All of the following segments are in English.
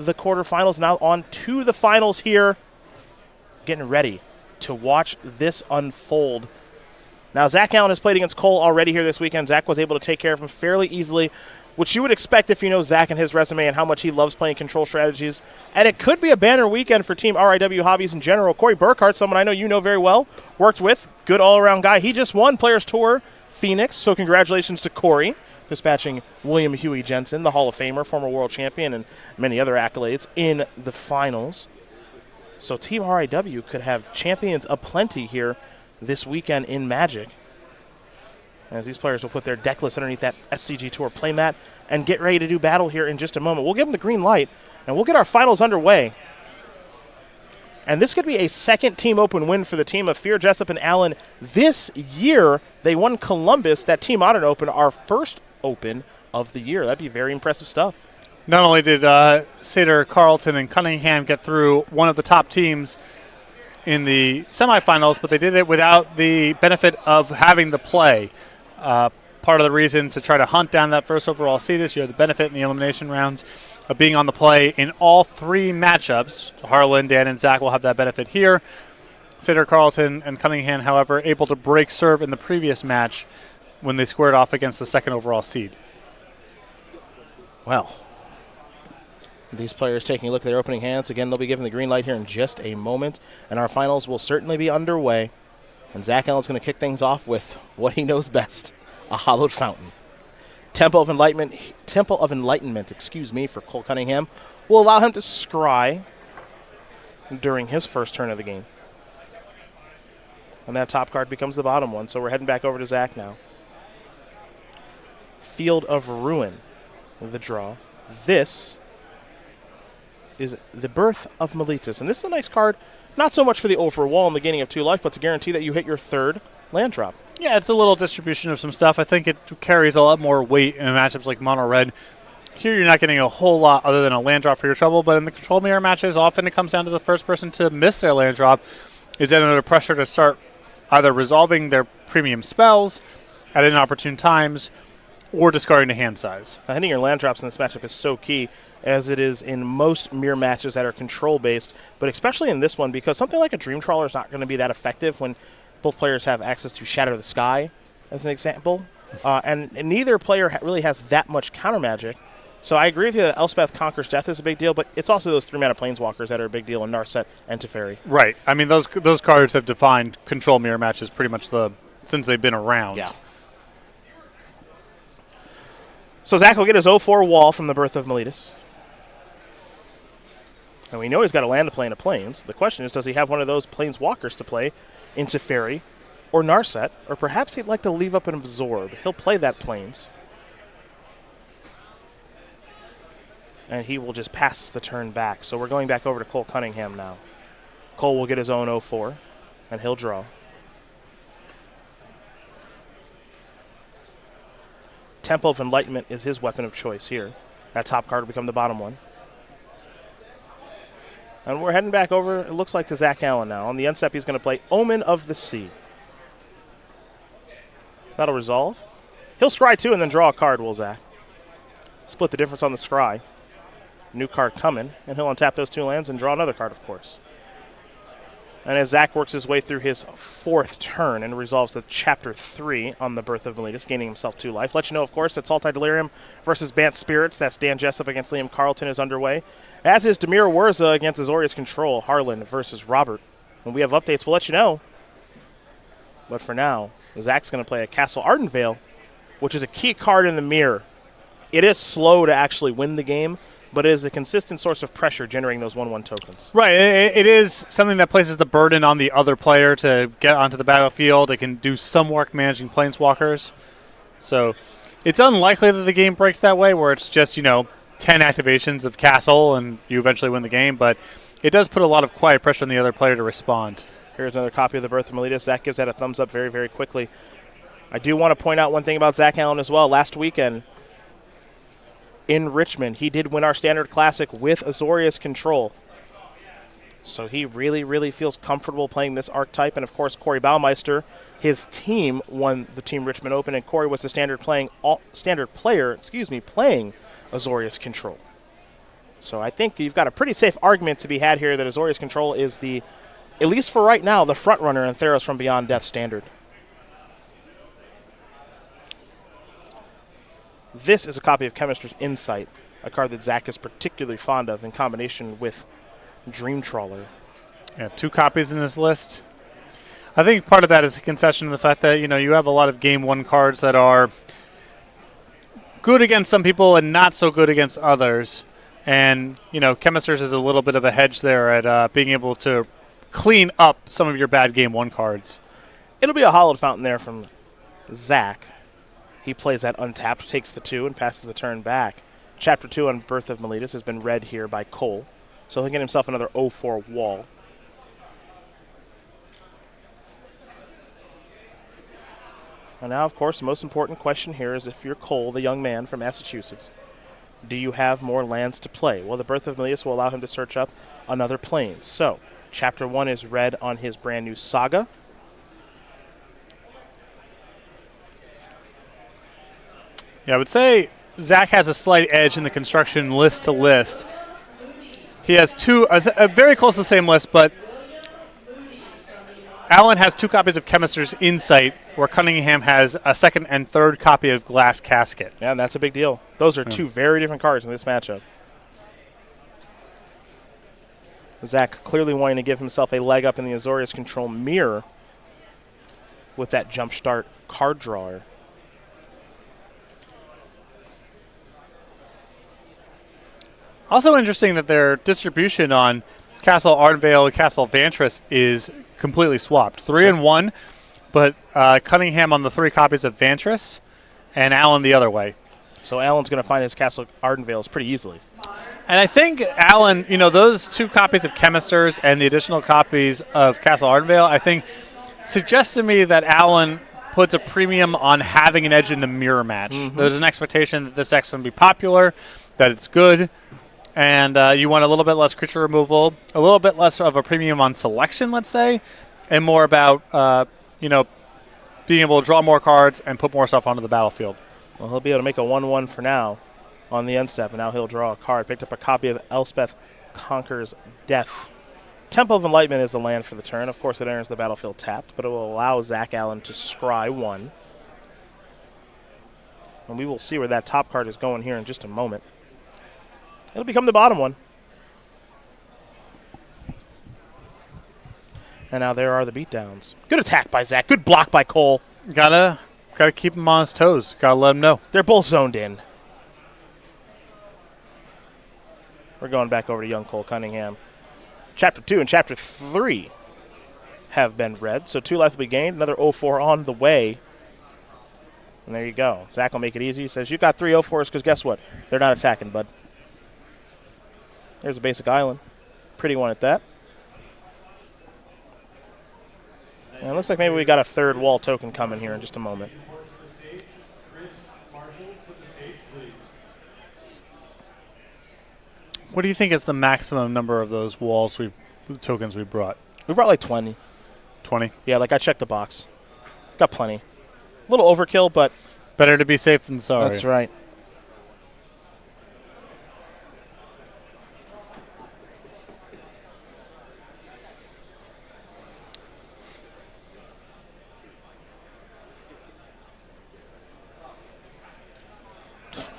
the quarterfinals. Now on to the finals here. Getting ready to watch this unfold. Now, Zach Allen has played against Cole already here this weekend. Zach was able to take care of him fairly easily, which you would expect if you know Zach and his resume and how much he loves playing control strategies. And it could be a banner weekend for Team RIW Hobbies in general. Corey Burkhart, someone I know you know very well, worked with, good all-around guy. He just won Players Tour Phoenix, so congratulations to Corey, dispatching William Huey Jensen, the Hall of Famer, former world champion, and many other accolades in the finals. So Team RIW could have champions aplenty here this weekend in Magic, as these players will put their deck list underneath that SCG Tour playmat and get ready to do battle here in just a moment. We'll give them the green light, and we'll get our finals underway. And this could be a second team open win for the team of Fear, Jessup, and Allen this year. They won Columbus, that Team Modern Open, our first open of the year. That'd be very impressive stuff. Not only did Seder, Carlton, and Cunningham get through one of the top teams in the semifinals, but they did it without the benefit of having the play. Part of the reason to try to hunt down that first overall seed is you have the benefit in the elimination rounds of being on the play in all three matchups. Harlan, Dan, and Zach will have that benefit here. Seder, Carlton, and Cunningham, however, able to break serve in the previous match when they squared off against the second overall seed. Well, these players taking a look at their opening hands. Again, they'll be given the green light here in just a moment, and our finals will certainly be underway. And Zach Allen's going to kick things off with what he knows best, a Hallowed Fountain. Temple of Enlightenment, for Cole Cunningham, will allow him to scry during his first turn of the game. And that top card becomes the bottom one, so we're heading back over to Zach now. Field of Ruin, the draw. This is the Birth of Meletis, and this is a nice card, not so much for the overwall and the gaining of 2 life, but to guarantee that you hit your third land drop. Yeah, it's a little distribution of some stuff. I think it carries a lot more weight in matchups like Mono Red. Here you're not getting a whole lot other than a land drop for your trouble, but in the control mirror matches, often it comes down to the first person to miss their land drop is then under pressure to start either resolving their premium spells at inopportune times or discarding the hand size. Hitting your land drops in this matchup is so key, as it is in most mirror matches that are control-based, but especially in this one, because something like a Dream Trawler is not going to be that effective when both players have access to Shatter the Sky, as an example, and neither player really has that much counter magic. So I agree with you that Elspeth Conquers Death is a big deal, but it's also those 3-mana Planeswalkers that are a big deal in Narset and Teferi. Right. I mean, those cards have defined control mirror matches pretty much since they've been around. Yeah. So Zach will get his 0-4 wall from the Birth of Meletis. And we know he's got a land to play in a Plains. The question is, does he have one of those Planeswalkers to play in Teferi or Narset? Or perhaps he'd like to leave up an Absorb. He'll play that Plains. And he will just pass the turn back. So we're going back over to Cole Cunningham now. Cole will get his own 0-4, and he'll draw. Temple of Enlightenment is his weapon of choice here. That top card will become the bottom one. And we're heading back over, it looks like, to Zach Allen now. On the end step, he's going to play Omen of the Sea. That'll resolve. He'll scry two and then draw a card, will Zach. Split the difference on the scry. New card coming, and he'll untap those 2 lands and draw another card, of course. And as Zach works his way through his 4th turn and resolves the Chapter 3 on the Birth of Meletis, gaining himself 2 life. Let you know, of course, that Sultai Delirium versus Bant Spirits, that's Dan Jessup against Liam Carlton, is underway. As is Demir Wurza against Azorius Control, Harlan versus Robert. When we have updates, we'll let you know. But for now, Zach's going to play a Castle Ardenvale, which is a key card in the mirror. It is slow to actually win the game, but it is a consistent source of pressure generating those 1/1 tokens. Right. It is something that places the burden on the other player to get onto the battlefield. It can do some work managing Planeswalkers. So it's unlikely that the game breaks that way, where it's just, 10 activations of Castle and you eventually win the game, but it does put a lot of quiet pressure on the other player to respond. Here's another copy of the Birth of Meletis. Zach gives that a thumbs up very, very quickly. I do want to point out one thing about Zach Allen as well. Last weekend, in Richmond, he did win our Standard Classic with Azorius Control. So he really, really feels comfortable playing this archetype. And, of course, Corey Baumeister, his team won the Team Richmond Open, and Corey was the standard player playing Azorius Control. So I think you've got a pretty safe argument to be had here that Azorius Control is the, at least for right now, the front runner in Theros from Beyond Death Standard. This is a copy of Chemist's Insight, a card that Zach is particularly fond of in combination with Dream Trawler. Yeah, 2 copies in his list. I think part of that is a concession to the fact that, you have a lot of Game 1 cards that are good against some people and not so good against others. And, Chemist's is a little bit of a hedge there at being able to clean up some of your bad Game 1 cards. It'll be a hollowed fountain there from Zach. He plays that untapped, takes the 2, and passes the turn back. Chapter 2 on Birth of Meletus has been read here by Cole. So he'll get himself another 0-4 wall. And now, of course, the most important question here is if you're Cole, the young man from Massachusetts, do you have more lands to play? Well, the Birth of Meletus will allow him to search up another plane. So, Chapter 1 is read on his brand new Saga. Yeah, I would say Zach has a slight edge in the construction list to list. He has 2, very close to the same list, but Alan has 2 copies of Chemist's Insight, where Cunningham has a 2nd and 3rd copy of Glass Casket. Yeah, and that's a big deal. Those are 2 very different cards in this matchup. Zach clearly wanting to give himself a leg up in the Azorius Control mirror with that Jumpstart card drawer. Also interesting that their distribution on Castle Ardenvale and Castle Vantress is completely swapped. 3 and 1, but Cunningham on the 3 copies of Vantress and Alan the other way. So Alan's going to find his Castle Ardenvales pretty easily. And I think Alan, those 2 copies of Chemist's and the additional copies of Castle Ardenvale, I think suggests to me that Alan puts a premium on having an edge in the mirror match. Mm-hmm. There's an expectation that this deck's going to be popular, that it's good, and you want a little bit less creature removal, a little bit less of a premium on selection, let's say, and more about, being able to draw more cards and put more stuff onto the battlefield. Well, he'll be able to make a 1-1 for now on the end step, and now he'll draw a card. Picked up a copy of Elspeth Conquers Death. Temple of Enlightenment is the land for the turn. Of course, it enters the battlefield tapped, but it will allow Zach Allen to scry 1. And we will see where that top card is going here in just a moment. It'll become the bottom one. And now there are the beatdowns. Good attack by Zach. Good block by Cole. Gotta keep him on his toes. Gotta let him know. They're both zoned in. We're going back over to young Cole Cunningham. Chapter 2 and Chapter 3 have been read, so 2 life will be gained. Another 0-4 on the way. And there you go. Zach will make it easy. He says, you got 3 0-4s because guess what? They're not attacking, bud. There's a basic island. Pretty one at that. And it looks like maybe we got a 3rd wall token coming here in just a moment. What do you think is the maximum number of those tokens we brought? We brought like 20. 20? Yeah, like I checked the box. Got plenty. A little overkill, but... better to be safe than sorry. That's right.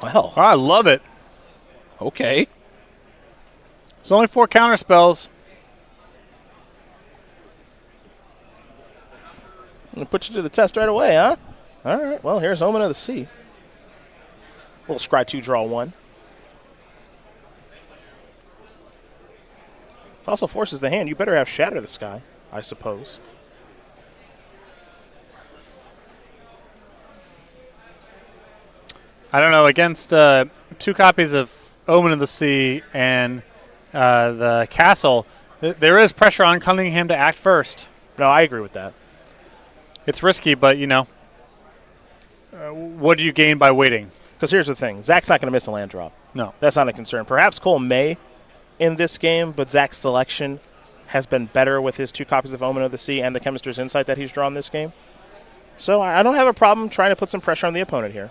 Well. Oh, I love it. Okay. It's only 4 counter spells. I'm going to put you to the test right away, huh? All right. Well, here's Omen of the Sea. Little scry 2, draw 1. It also forces the hand. You better have Shatter the Sky, I suppose. I don't know. Against 2 copies of Omen of the Sea and the Castle, there is pressure on Cunningham to act first. No, I agree with that. It's risky, but, what do you gain by waiting? Because here's the thing. Zach's not going to miss a land drop. No. That's not a concern. Perhaps Cole may in this game, but Zach's selection has been better with his 2 copies of Omen of the Sea and the Chemist's Insight that he's drawn this game. So I don't have a problem trying to put some pressure on the opponent here.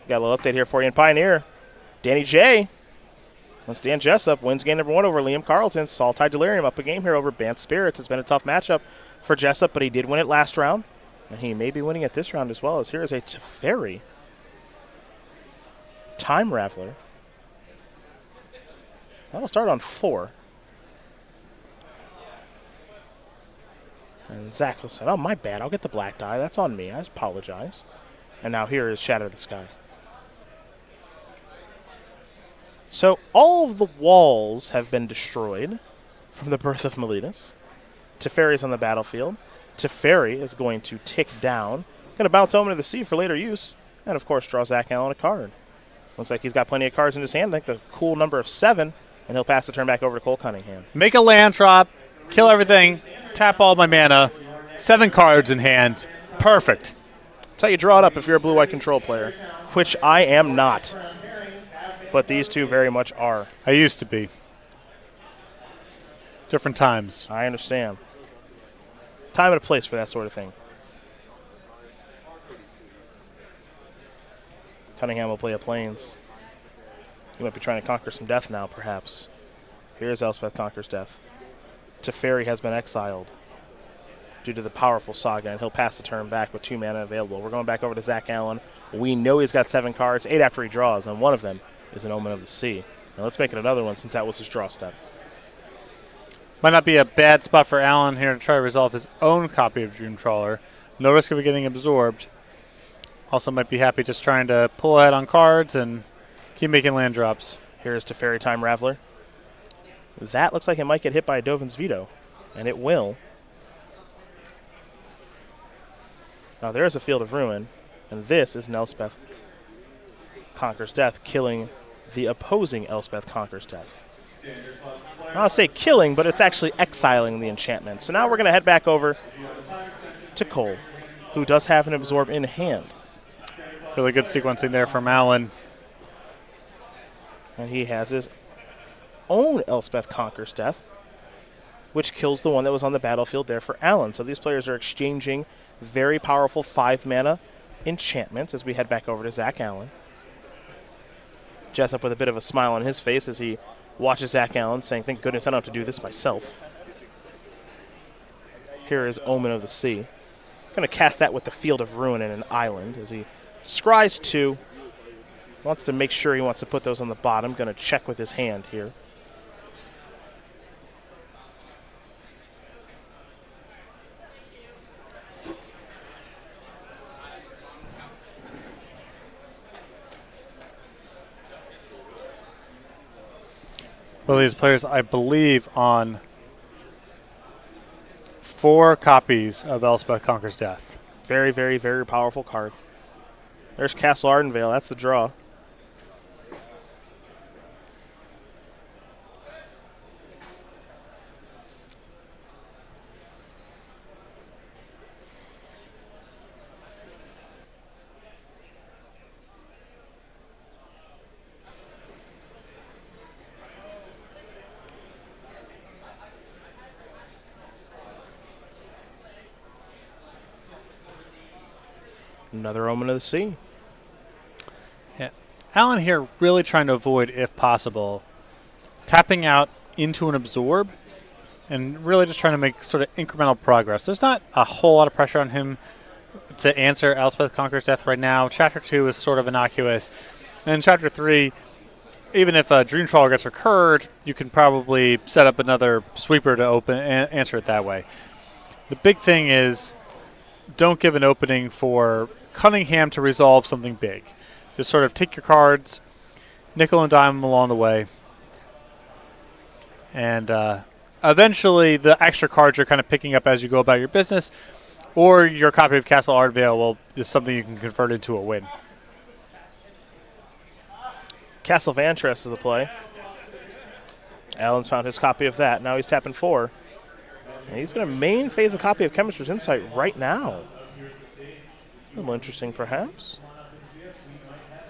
Got a little update here for you in Pioneer. Danny J. Once Dan Jessup wins game number 1 over Liam Carlton. Saltide Delirium up a game here over Bant Spirits. It's been a tough matchup for Jessup, but he did win it last round. And he may be winning it this round as well, as here is a Teferi Time Raveler. That'll start on 4. And Zach will say, oh, my bad. I'll get the black die. That's on me. I apologize. And now here is Shatter the Sky. So all of the walls have been destroyed from the birth of Meletus. Teferi's on the battlefield. Teferi is going to tick down. Going to bounce Omen of the Sea for later use. And, of course, draw Zach Allen a card. Looks like he's got plenty of cards in his hand. I think the cool number of 7. And he'll pass the turn back over to Cole Cunningham. Make a land drop, kill everything, tap all my mana, 7 cards in hand. Perfect. That's how you draw it up if you're a blue-white control player, which I am not. But these two very much are. I used to be. Different times. I understand. Time and a place for that sort of thing. Cunningham will play a Plains. He might be trying to conquer some death now, perhaps. Here's Elspeth Conquers Death. Teferi has been exiled due to the powerful Saga, and he'll pass the turn back with 2 mana available. We're going back over to Zach Allen. We know he's got 7 cards, 8 after he draws, and one of them is an Omen of the Sea. Now let's make it another one since that was his draw step. Might not be a bad spot for Allen here to try to resolve his own copy of Dream Trawler. No risk of it getting absorbed. Also might be happy just trying to pull ahead on cards and keep making land drops. Here's Teferi Time Raveler. That looks like it might get hit by a Dovin's Veto, and it will. Now there's a Field of Ruin, and this is an Elspeth Conquers Death, killing the opposing Elspeth Conquers Death. I'll say killing, but it's actually exiling the enchantment. So now we're going to head back over to Cole, who does have an Absorb in hand. Really good sequencing there from Allen. And he has his own Elspeth Conquers Death, which kills the one that was on the battlefield there for Allen. So these players are exchanging very powerful 5-mana enchantments as we head back over to Zach Allen. Jessup with a bit of a smile on his face as he watches Zach Allen, saying, thank goodness I don't have to do this myself. Here is Omen of the Sea. Going to cast that with the Field of Ruin and an island as he scries 2. Wants to make sure he wants to put those on the bottom. Going to check with his hand here. Well, these players, I believe, on 4 copies of Elspeth Conquers Death. Very, very, very powerful card. There's Castle Ardenvale. That's the draw. Another Omen of the Sea. Yeah. Allen here really trying to avoid, if possible, tapping out into an Absorb and really just trying to make sort of incremental progress. There's not a whole lot of pressure on him to answer Elspeth Conquers Death right now. Chapter 2 is sort of innocuous. And Chapter 3, even if a Dream Trawler gets recurred, you can probably set up another sweeper to open and answer it that way. The big thing is don't give an opening for Cunningham to resolve something big. Just sort of take your cards, nickel and dime them along the way. And eventually the extra cards you're kind of picking up as you go about your business, or your copy of Castle Ardvale is something you can convert into a win. Castle Vantress is the play. Allen's found his copy of that. Now he's tapping 4. And he's going to main phase a copy of Chemist's Insight right now. A little interesting, perhaps.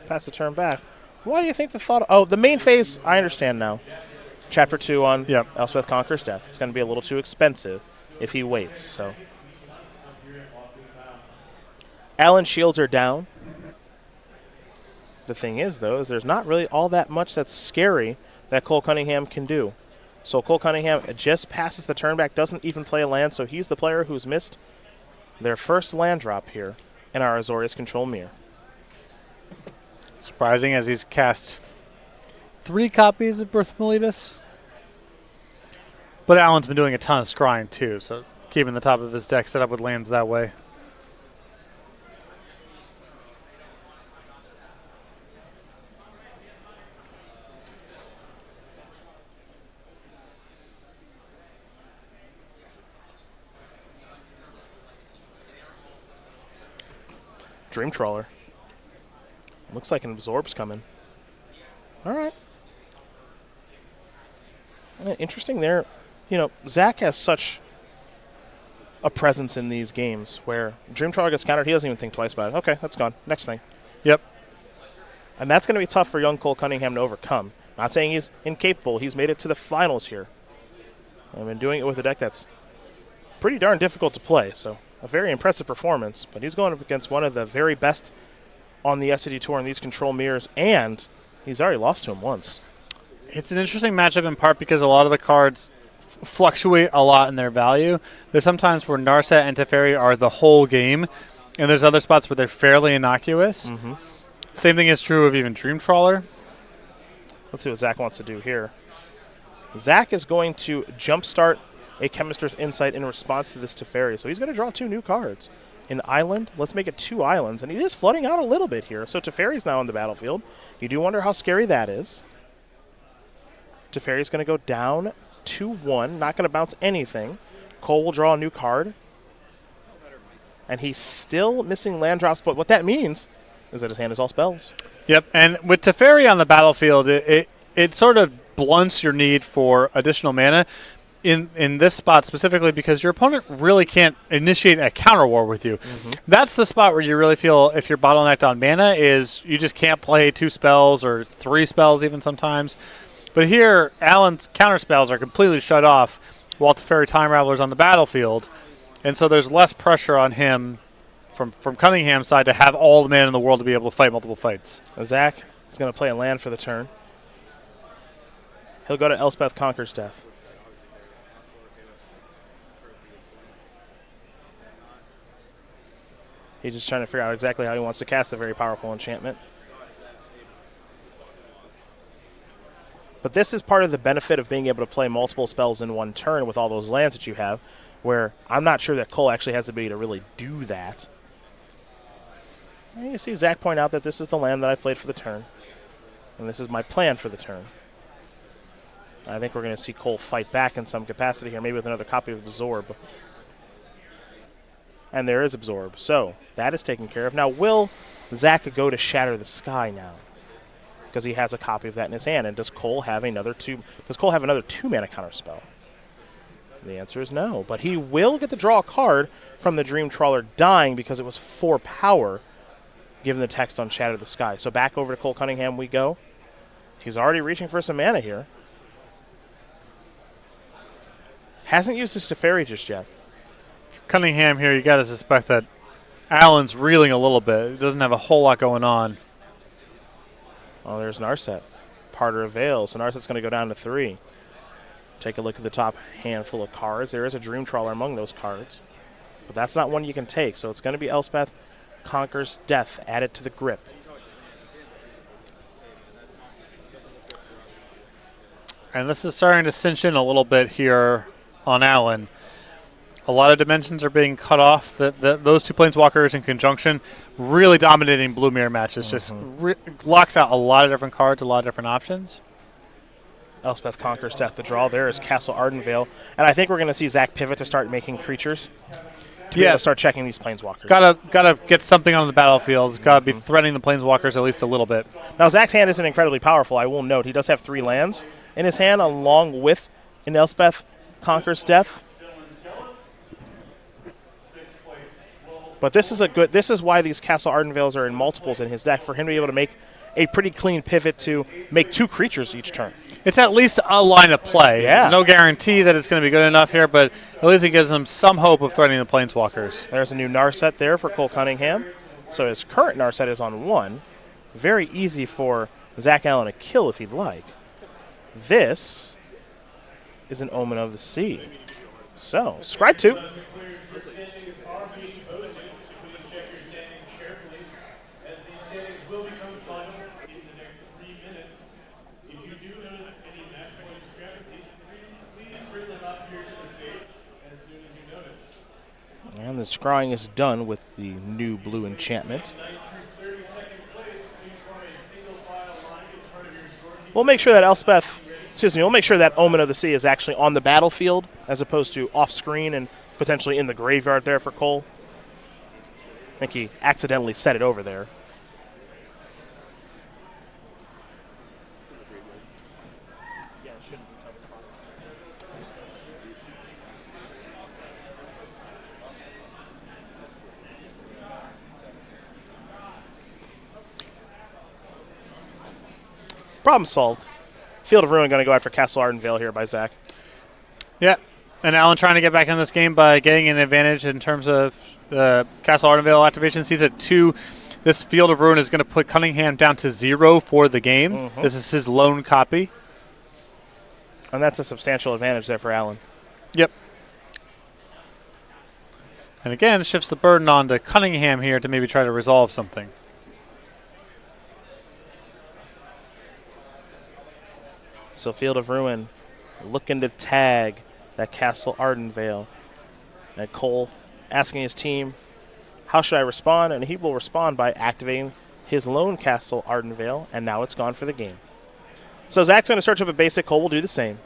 Pass the turn back. Why do you think the thought... Oh, the main phase, I understand now. Chapter 2 on Elspeth Conquers Death. It's going to be a little too expensive if he waits, so... Allen's shields are down. The thing is, though, is there's not really all that much that's scary that Cole Cunningham can do. So Cole Cunningham just passes the turn back, doesn't even play a land, so he's the player who's missed their first land drop here in our Azorius Control Mirror. Surprising, as he's cast 3 copies of Birth Miletus. But Alan's been doing a ton of scrying, too, so keeping the top of his deck set up with lands that way. Dream Trawler. Looks like an Absorb's coming. All right. Interesting there. You know, Zach has such a presence in these games where Dream Trawler gets countered, he doesn't even think twice about it. Okay, that's gone. Next thing. Yep. And that's going to be tough for young Cole Cunningham to overcome. Not saying he's incapable. He's made it to the finals here. I've been doing it with a deck that's pretty darn difficult to play, so a very impressive performance. But he's going up against one of the very best on the SCG Tour in these control mirrors, and he's already lost to him once. It's an interesting matchup in part because a lot of the cards fluctuate a lot in their value. There's sometimes where Narset and Teferi are the whole game, and there's other spots where they're fairly innocuous. Mm-hmm. Same thing is true of even Dream Trawler. Let's see what Zach wants to do here. Zach is going to jumpstart a Chemister's Insight in response to this Teferi, so he's going to draw 2 new cards. An island, let's make it 2 islands, and he is flooding out a little bit here. So Teferi's now on the battlefield. You do wonder how scary that is. Teferi's going to go down 2-1, not going to bounce anything. Cole will draw a new card. And he's still missing land drops, but what that means is that his hand is all spells. Yep, and with Teferi on the battlefield, it sort of blunts your need for additional mana in this spot specifically because your opponent really can't initiate a counter war with you. Mm-hmm. That's the spot where you really feel if you're bottlenecked on mana is you just can't play 2 spells or 3 spells even sometimes. But here, Alan's counter spells are completely shut off while Teferi Time Raveler's on the battlefield. And so there's less pressure on him from Cunningham's side to have all the mana in the world to be able to fight multiple fights. Zach is going to play a land for the turn. He'll go to Elspeth Conquers Death. He's just trying to figure out exactly how he wants to cast a very powerful enchantment. But this is part of the benefit of being able to play multiple spells in one turn with all those lands that you have, where I'm not sure that Cole actually has the ability to really do that. And you see Zach point out that this is the land that I played for the turn, and this is my plan for the turn. I think we're going to see Cole fight back in some capacity here, maybe with another copy of Absorb. And there is Absorb. So that is taken care of. Now, will Zach go to Shatter the Sky now? Because he has a copy of that in his hand. And does Cole have another 2 mana counter spell? The answer is no. But he will get to draw a card from the Dream Trawler dying because it was 4 power, given the text on Shatter the Sky. So back over to Cole Cunningham we go. He's already reaching for some mana here. Hasn't used his Teferi just yet. Cunningham here, you got to suspect that Alan's reeling a little bit. He doesn't have a whole lot going on. Oh, there's Narset. Parter of Veil. So Narset's going to go down to 3. Take a look at the top handful of cards. There is a Dream Trawler among those cards. But that's not one you can take. So it's going to be Elspeth Conquers Death added to the grip. And this is starting to cinch in a little bit here on Alan. A lot of dimensions are being cut off. Those 2 Planeswalkers in conjunction really dominating blue mirror matches. Just locks out a lot of different cards, a lot of different options. Elspeth Conquers Death. The draw there is Castle Ardenvale. And I think we're going to see Zach pivot to start making creatures. To be able to start checking these Planeswalkers. Gotta get something on the battlefield. Gotta be threatening the Planeswalkers at least a little bit. Now, Zach's hand isn't incredibly powerful. I will note he does have 3 lands in his hand along with an Elspeth Conquers Death. But this is why these Castle Ardenvales are in multiples in his deck, for him to be able to make a pretty clean pivot to make 2 creatures each turn. It's at least a line of play. Yeah. No guarantee that it's going to be good enough here, but at least it gives him some hope of threatening the Planeswalkers. There's a new Narset there for Cole Cunningham. So his current Narset is on 1. very easy for Zach Allen to kill if he'd like. This is an Omen of the Sea. So, scry 2. And the scrying is done with the new blue enchantment. We'll make sure that we'll make sure that Omen of the Sea is actually on the battlefield as opposed to off screen and potentially in the graveyard there for Cole. I think he accidentally set it over there. Problem solved. Field of Ruin going to go after Castle Ardenvale here by Zach. Yeah, and Allen trying to get back in this game by getting an advantage in terms of the Castle Ardenvale activation. He's at 2. This Field of Ruin is going to put Cunningham down to 0 for the game. Mm-hmm. This is his lone copy. And that's a substantial advantage there for Allen. Yep. And again, it shifts the burden on to Cunningham here to maybe try to resolve something. So Field of Ruin looking to tag that Castle Ardenvale. And Cole asking his team, how should I respond? And he will respond by activating his lone Castle Ardenvale, and now it's gone for the game. So Zach's going to search up a basic. Cole will do the same.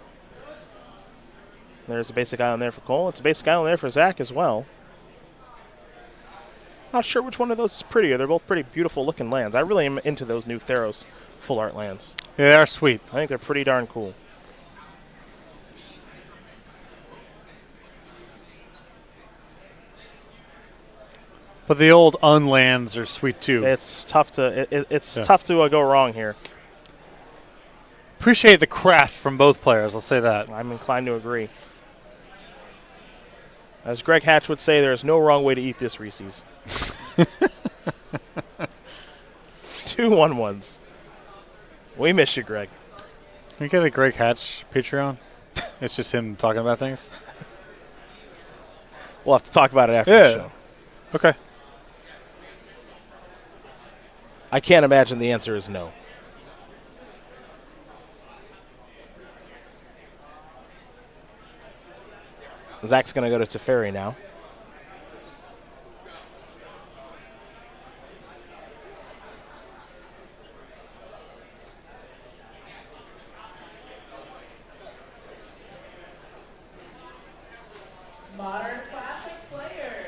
There's a basic island there for Cole. It's a basic island there for Zach as well. Not sure which one of those is prettier. They're both pretty beautiful looking lands. I really am into those new Theros full art lands. Yeah, they are sweet. I think they're pretty darn cool. But the old unlands are sweet too. It's tough to tough to go wrong here. Appreciate the craft from both players. I'll say that. I'm inclined to agree. As Greg Hatch would say, there is no wrong way to eat this Reese's. 2 1-1s. We miss you, Greg. Can we get a Greg Hatch Patreon? It's just him talking about things. We'll have to talk about it after the show. Okay. I can't imagine the answer is no. Zach's going to go to Teferi now. Modern Classic players.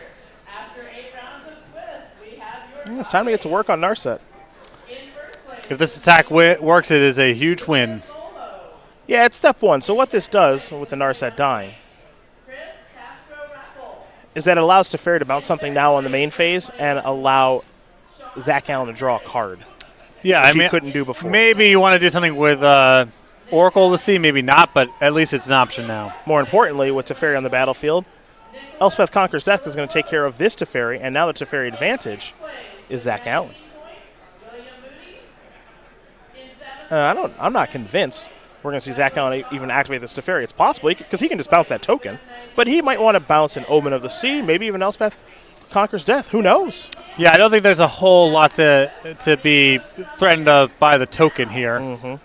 After 8 rounds of Swiss, we have your It's time to get to work on Narset. If this attack works, it is a huge win. Yeah, it's step 1. So what this does with the Narset dying is that it allows Teferi to bounce something now on the main phase and allow Zach Allen to draw a card. Yeah, which he couldn't do before. Maybe you want to do something with Oracle of the Sea, maybe not, but at least it's an option now. More importantly, with Teferi on the battlefield, Elspeth Conquers Death is going to take care of this Teferi, and now the Teferi advantage is Zach Allen. I'm not convinced we're going to see Zach Allen even activate this Teferi. It's possible, because he can just bounce that token. But he might want to bounce an Omen of the Sea, maybe even Elspeth Conquers Death. Who knows? Yeah, I don't think there's a whole lot to be threatened by the token here. Mm-hmm.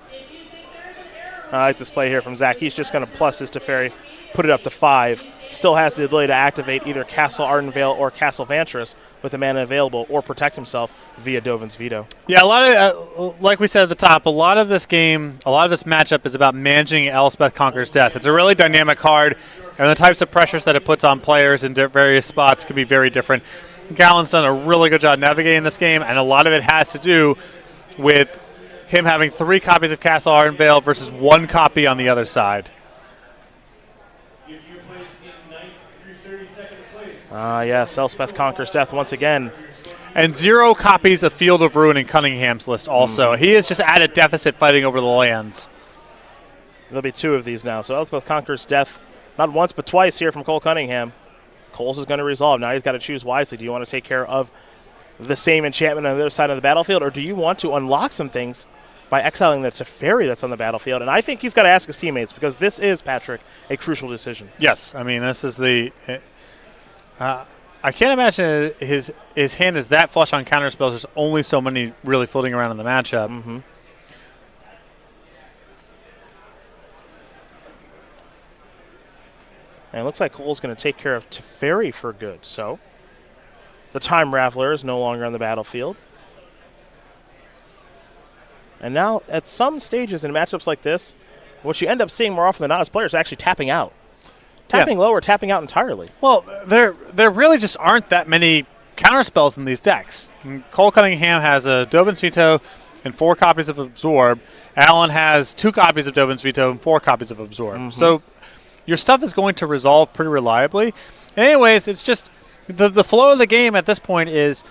I like this play here from Zach. He's just going to plus his Teferi, put it up to 5. Still has the ability to activate either Castle Ardenvale or Castle Vantress with the mana available, or protect himself via Dovin's Veto. Yeah, a lot of, like we said at the top, a lot of this game, a lot of this matchup is about managing Elspeth Conquers Death. It's a really dynamic card, and the types of pressures that it puts on players in various spots can be very different. Gallen's done a really good job navigating this game, and a lot of it has to do with him having 3 copies of Castle Ardenvale versus 1 copy on the other side. Yes, Elspeth Conquers Death once again. And 0 copies of Field of Ruin in Cunningham's list also. He is just at a deficit fighting over the lands. There'll be 2 of these now. So Elspeth Conquers Death not once but twice here from Cole Cunningham. Cole's is going to resolve. Now he's got to choose wisely. Do you want to take care of the same enchantment on the other side of the battlefield, or do you want to unlock some things by exiling the Teferi that's on the battlefield? And I think he's got to ask his teammates, because this is, Patrick, a crucial decision. Yes, I mean, this is the I can't imagine his hand is that flush on counter spells. There's only so many really floating around in the matchup. Mm-hmm. And it looks like Cole's going to take care of Teferi for good. So the Time Raveler is no longer on the battlefield. And now, at some stages in matchups like this, what you end up seeing more often than not is players actually tapping out. Tapping low or tapping out entirely. Well, there really just aren't that many counter spells in these decks. Cole Cunningham has a Dobin's Veto and 4 copies of Absorb. Allen has 2 copies of Dobin's Veto and 4 copies of Absorb. Mm-hmm. So your stuff is going to resolve pretty reliably. Anyways, it's just the flow of the game at this point is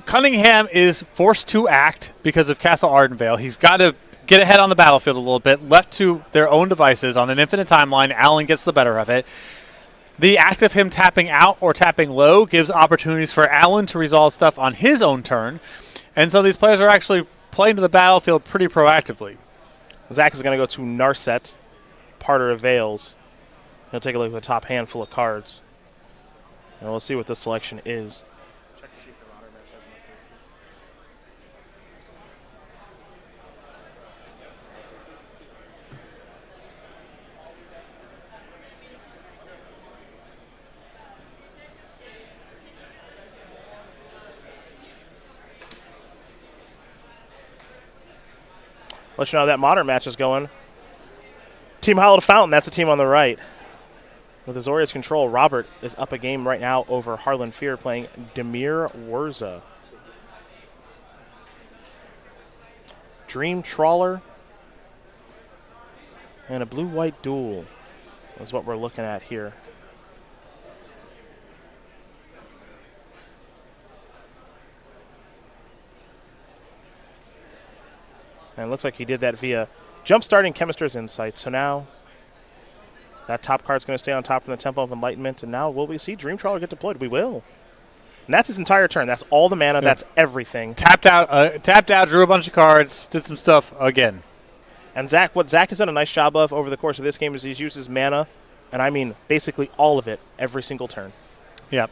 Cunningham is forced to act because of Castle Ardenvale. He's got to get ahead on the battlefield a little bit. Left to their own devices on an infinite timeline, Allen gets the better of it. The act of him tapping out or tapping low gives opportunities for Allen to resolve stuff on his own turn. And so these players are actually playing to the battlefield pretty proactively. Zach is going to go to Narset, Parter of Veils. He'll take a look at the top handful of cards. And we'll see what this selection is. Let you know how that modern match is going. Team Hollowed Fountain, that's the team on the right. With Azorius control, Robert is up a game right now over Harlan Fear playing Demir Wurza. Dream Trawler and a blue-white duel is what we're looking at here. And it looks like he did that via jump-starting Chemister's Insight. So now that top card's going to stay on top from the Temple of Enlightenment. And now will we see Dream Trawler get deployed? We will. And that's his entire turn. That's all the mana. Yeah. That's everything. Tapped out, drew a bunch of cards, did some stuff again. And Zach, what Zach has done a nice job of over the course of this game is he's used his mana, and I mean basically all of it, every single turn. Yep.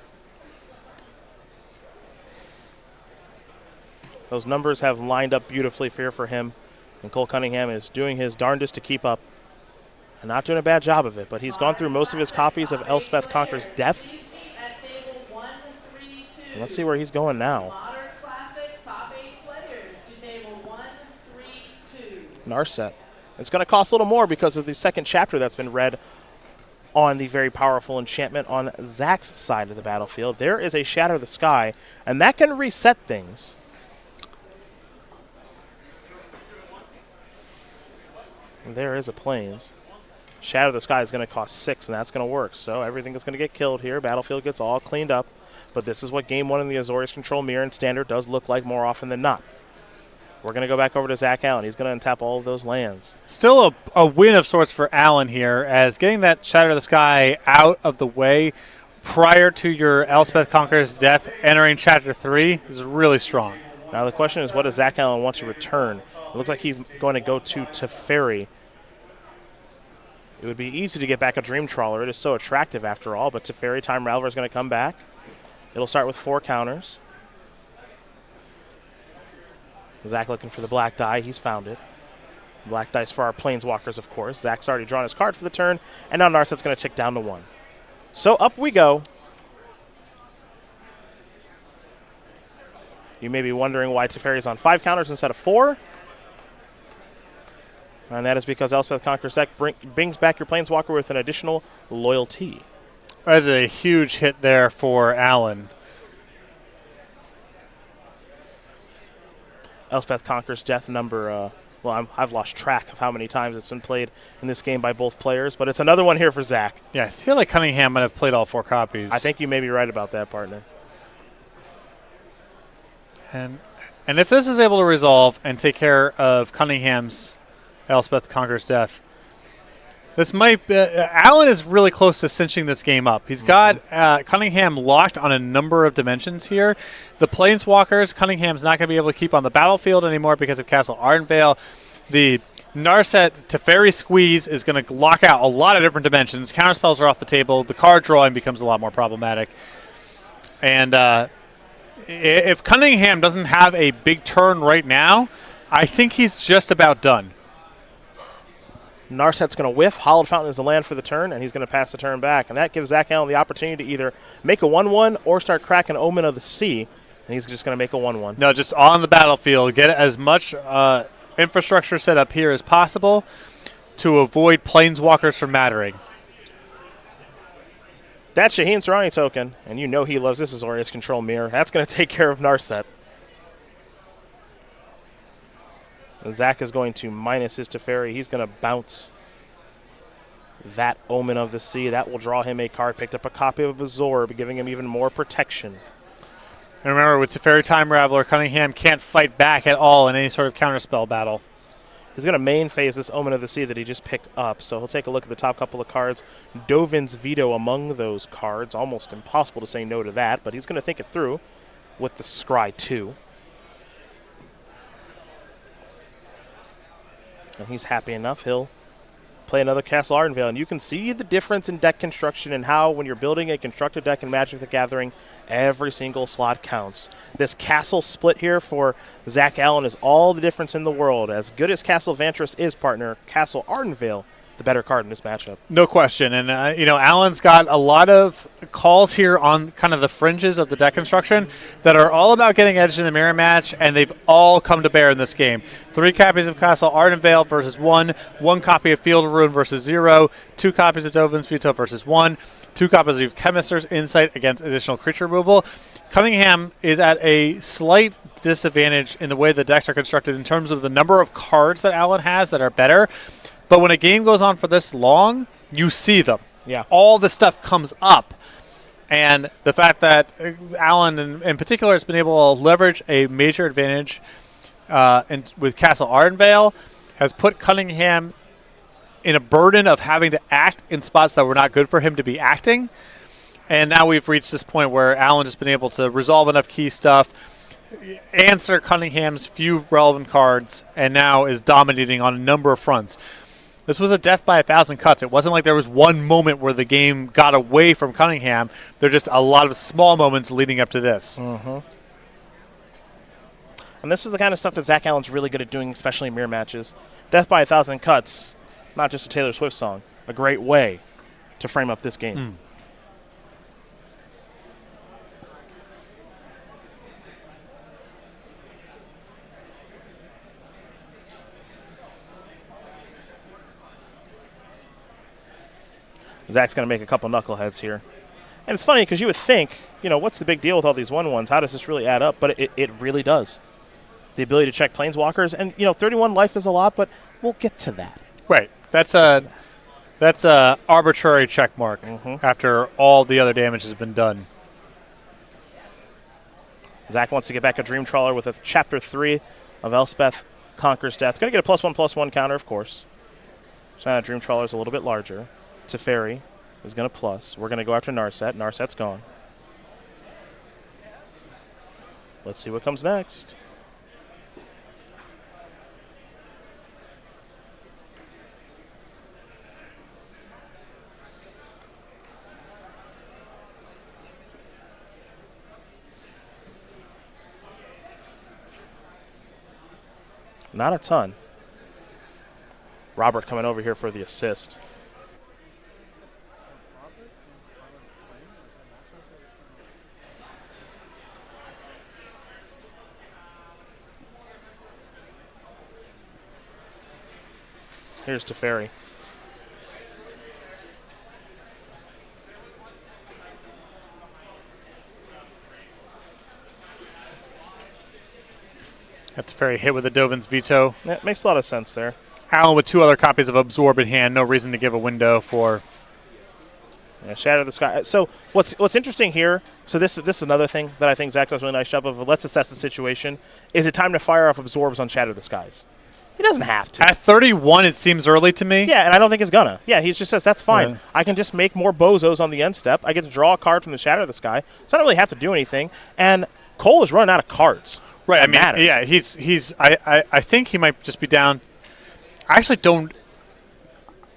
Those numbers have lined up beautifully for him. And Cole Cunningham is doing his darndest to keep up. And not doing a bad job of it, but he's gone through most of his copies of Elspeth Conquers Death. And let's see where he's going now. Narset. It's going to cost a little more because of the second chapter that's been read on the very powerful enchantment on Zach's side of the battlefield. There is a Shatter the Sky, and that can reset things. There is a Plains. Shadow the Sky is going to cost 6, and that's going to work. So everything is going to get killed here. Battlefield gets all cleaned up. But this is what Game 1 in the Azorius Control Mirror and Standard does look like more often than not. We're going to go back over to Zach Allen. He's going to untap all of those lands. Still a win of sorts for Allen here, as getting that Shadow the Sky out of the way prior to your Elspeth Conqueror's Death entering Chapter 3 is really strong. Now the question is, what does Zach Allen want to return? It looks like he's going to go to Teferi. It would be easy to get back a Dream Trawler. It is so attractive after all, but Teferi Time Raveler is going to come back. It'll start with 4 counters. Zach looking for the black die. He's found it. Black dice for our Planeswalkers, of course. Zach's already drawn his card for the turn, and now Narset's going to tick down to 1. So up we go. You may be wondering why Teferi is on 5 counters instead of 4. And that is because Elspeth Conqueror's deck brings back your Planeswalker with an additional loyalty. That's a huge hit there for Allen. Elspeth Conqueror's Death number, I've lost track of how many times it's been played in this game by both players, but it's another one here for Zach. Yeah, I feel like Cunningham might have played all 4 copies. I think you may be right about that, partner. And if this is able to resolve and take care of Cunningham's Elspeth Conqueror's Death, This might be, Allen is really close to cinching this game up. He's got Cunningham locked on a number of dimensions here. The Planeswalkers, Cunningham's not going to be able to keep on the battlefield anymore because of Castle Ardenvale. The Narset Teferi squeeze is going to lock out a lot of different dimensions. Counterspells are off the table. The card drawing becomes a lot more problematic. And if Cunningham doesn't have a big turn right now, I think he's just about done. Narset's going to whiff. Hollowed Fountain is the land for the turn, and he's going to pass the turn back. And that gives Zach Allen the opportunity to either make a 1-1 or start cracking Omen of the Sea. And he's just going to make a 1-1. No, just on the battlefield. Get as much infrastructure set up here as possible to avoid Planeswalkers from mattering. That's Shaheen Sarani token, and you know he loves this Azorius Control Mirror. That's going to take care of Narset. And Zach is going to minus his Teferi. He's going to bounce that Omen of the Sea. That will draw him a card. Picked up a copy of Absorb, giving him even more protection. And remember, with Teferi Time Raveler, Cunningham can't fight back at all in any sort of counterspell battle. He's going to main phase this Omen of the Sea that he just picked up. So he'll take a look at the top couple of cards. Dovin's Veto among those cards. Almost impossible to say no to that, but he's going to think it through with the Scry 2. And he's happy enough. He'll play another Castle Ardenvale. And you can see the difference in deck construction and how when you're building a constructed deck in Magic the Gathering, every single slot counts. This Castle split here for Zach Allen is all the difference in the world. As good as Castle Vantress is, partner, Castle Ardenvale, the better card in this matchup. No question. And, Allen's got a lot of calls here on kind of the fringes of the deck construction that are all about getting edge in the mirror match, and they've all come to bear in this game. 3 copies of Castle Ardenvale versus 1 copy of Field of Ruin versus 0, 2 copies of Dovin's Veto versus 1, 2 copies of Chemist's Insight against additional creature removal. Cunningham is at a slight disadvantage in the way the decks are constructed in terms of the number of cards that Allen has that are better. But when a game goes on for this long, you see them. Yeah. All the stuff comes up. And the fact that Allen, in particular, has been able to leverage a major advantage with Castle Ardenvale has put Cunningham in a burden of having to act in spots that were not good for him to be acting. And now we've reached this point where Allen has been able to resolve enough key stuff, answer Cunningham's few relevant cards, and now is dominating on a number of fronts. This was a death by 1,000 cuts. It wasn't like there was one moment where the game got away from Cunningham. There are just a lot of small moments leading up to this. Mm-hmm. And this is the kind of stuff that Zach Allen's really good at doing, especially in mirror matches. Death by 1,000 cuts, not just a Taylor Swift song, a great way to frame up this game. Zach's going to make a couple knuckleheads here. And it's funny because you would think, what's the big deal with all these 1/1s? How does this really add up? But it really does. The ability to check Planeswalkers. And, 31 life is a lot, but we'll get to that. Right. That's a arbitrary check mark after all the other damage has been done. Zach wants to get back a Dream Trawler with a Chapter 3 of Elspeth Conquers Death. Going to get a +1/+1 counter, of course. So Dream Trawler is a little bit larger. Teferi is going to plus. We're going to go after Narset. Narset's gone. Let's see what comes next. Not a ton. Robert coming over here for the assist. Here's Teferi. Got Teferi hit with the Dovin's Veto. That makes a lot of sense there. Allen with 2 other copies of Absorb in hand. No reason to give a window for... Shatter the Sky. So what's interesting here, so this is another thing that I think Zach does a really nice job of. Let's assess the situation. Is it time to fire off Absorbs on Shatter the Skies? He doesn't have to. At 31, it seems early to me. Yeah, and I don't think he's gonna. Yeah, he just says, that's fine. Yeah. I can just make more bozos on the end step. I get to draw a card from the Shadow of the Sky, so I don't really have to do anything. And Cole is running out of cards. Right, that matter. yeah, I think he might just be down. I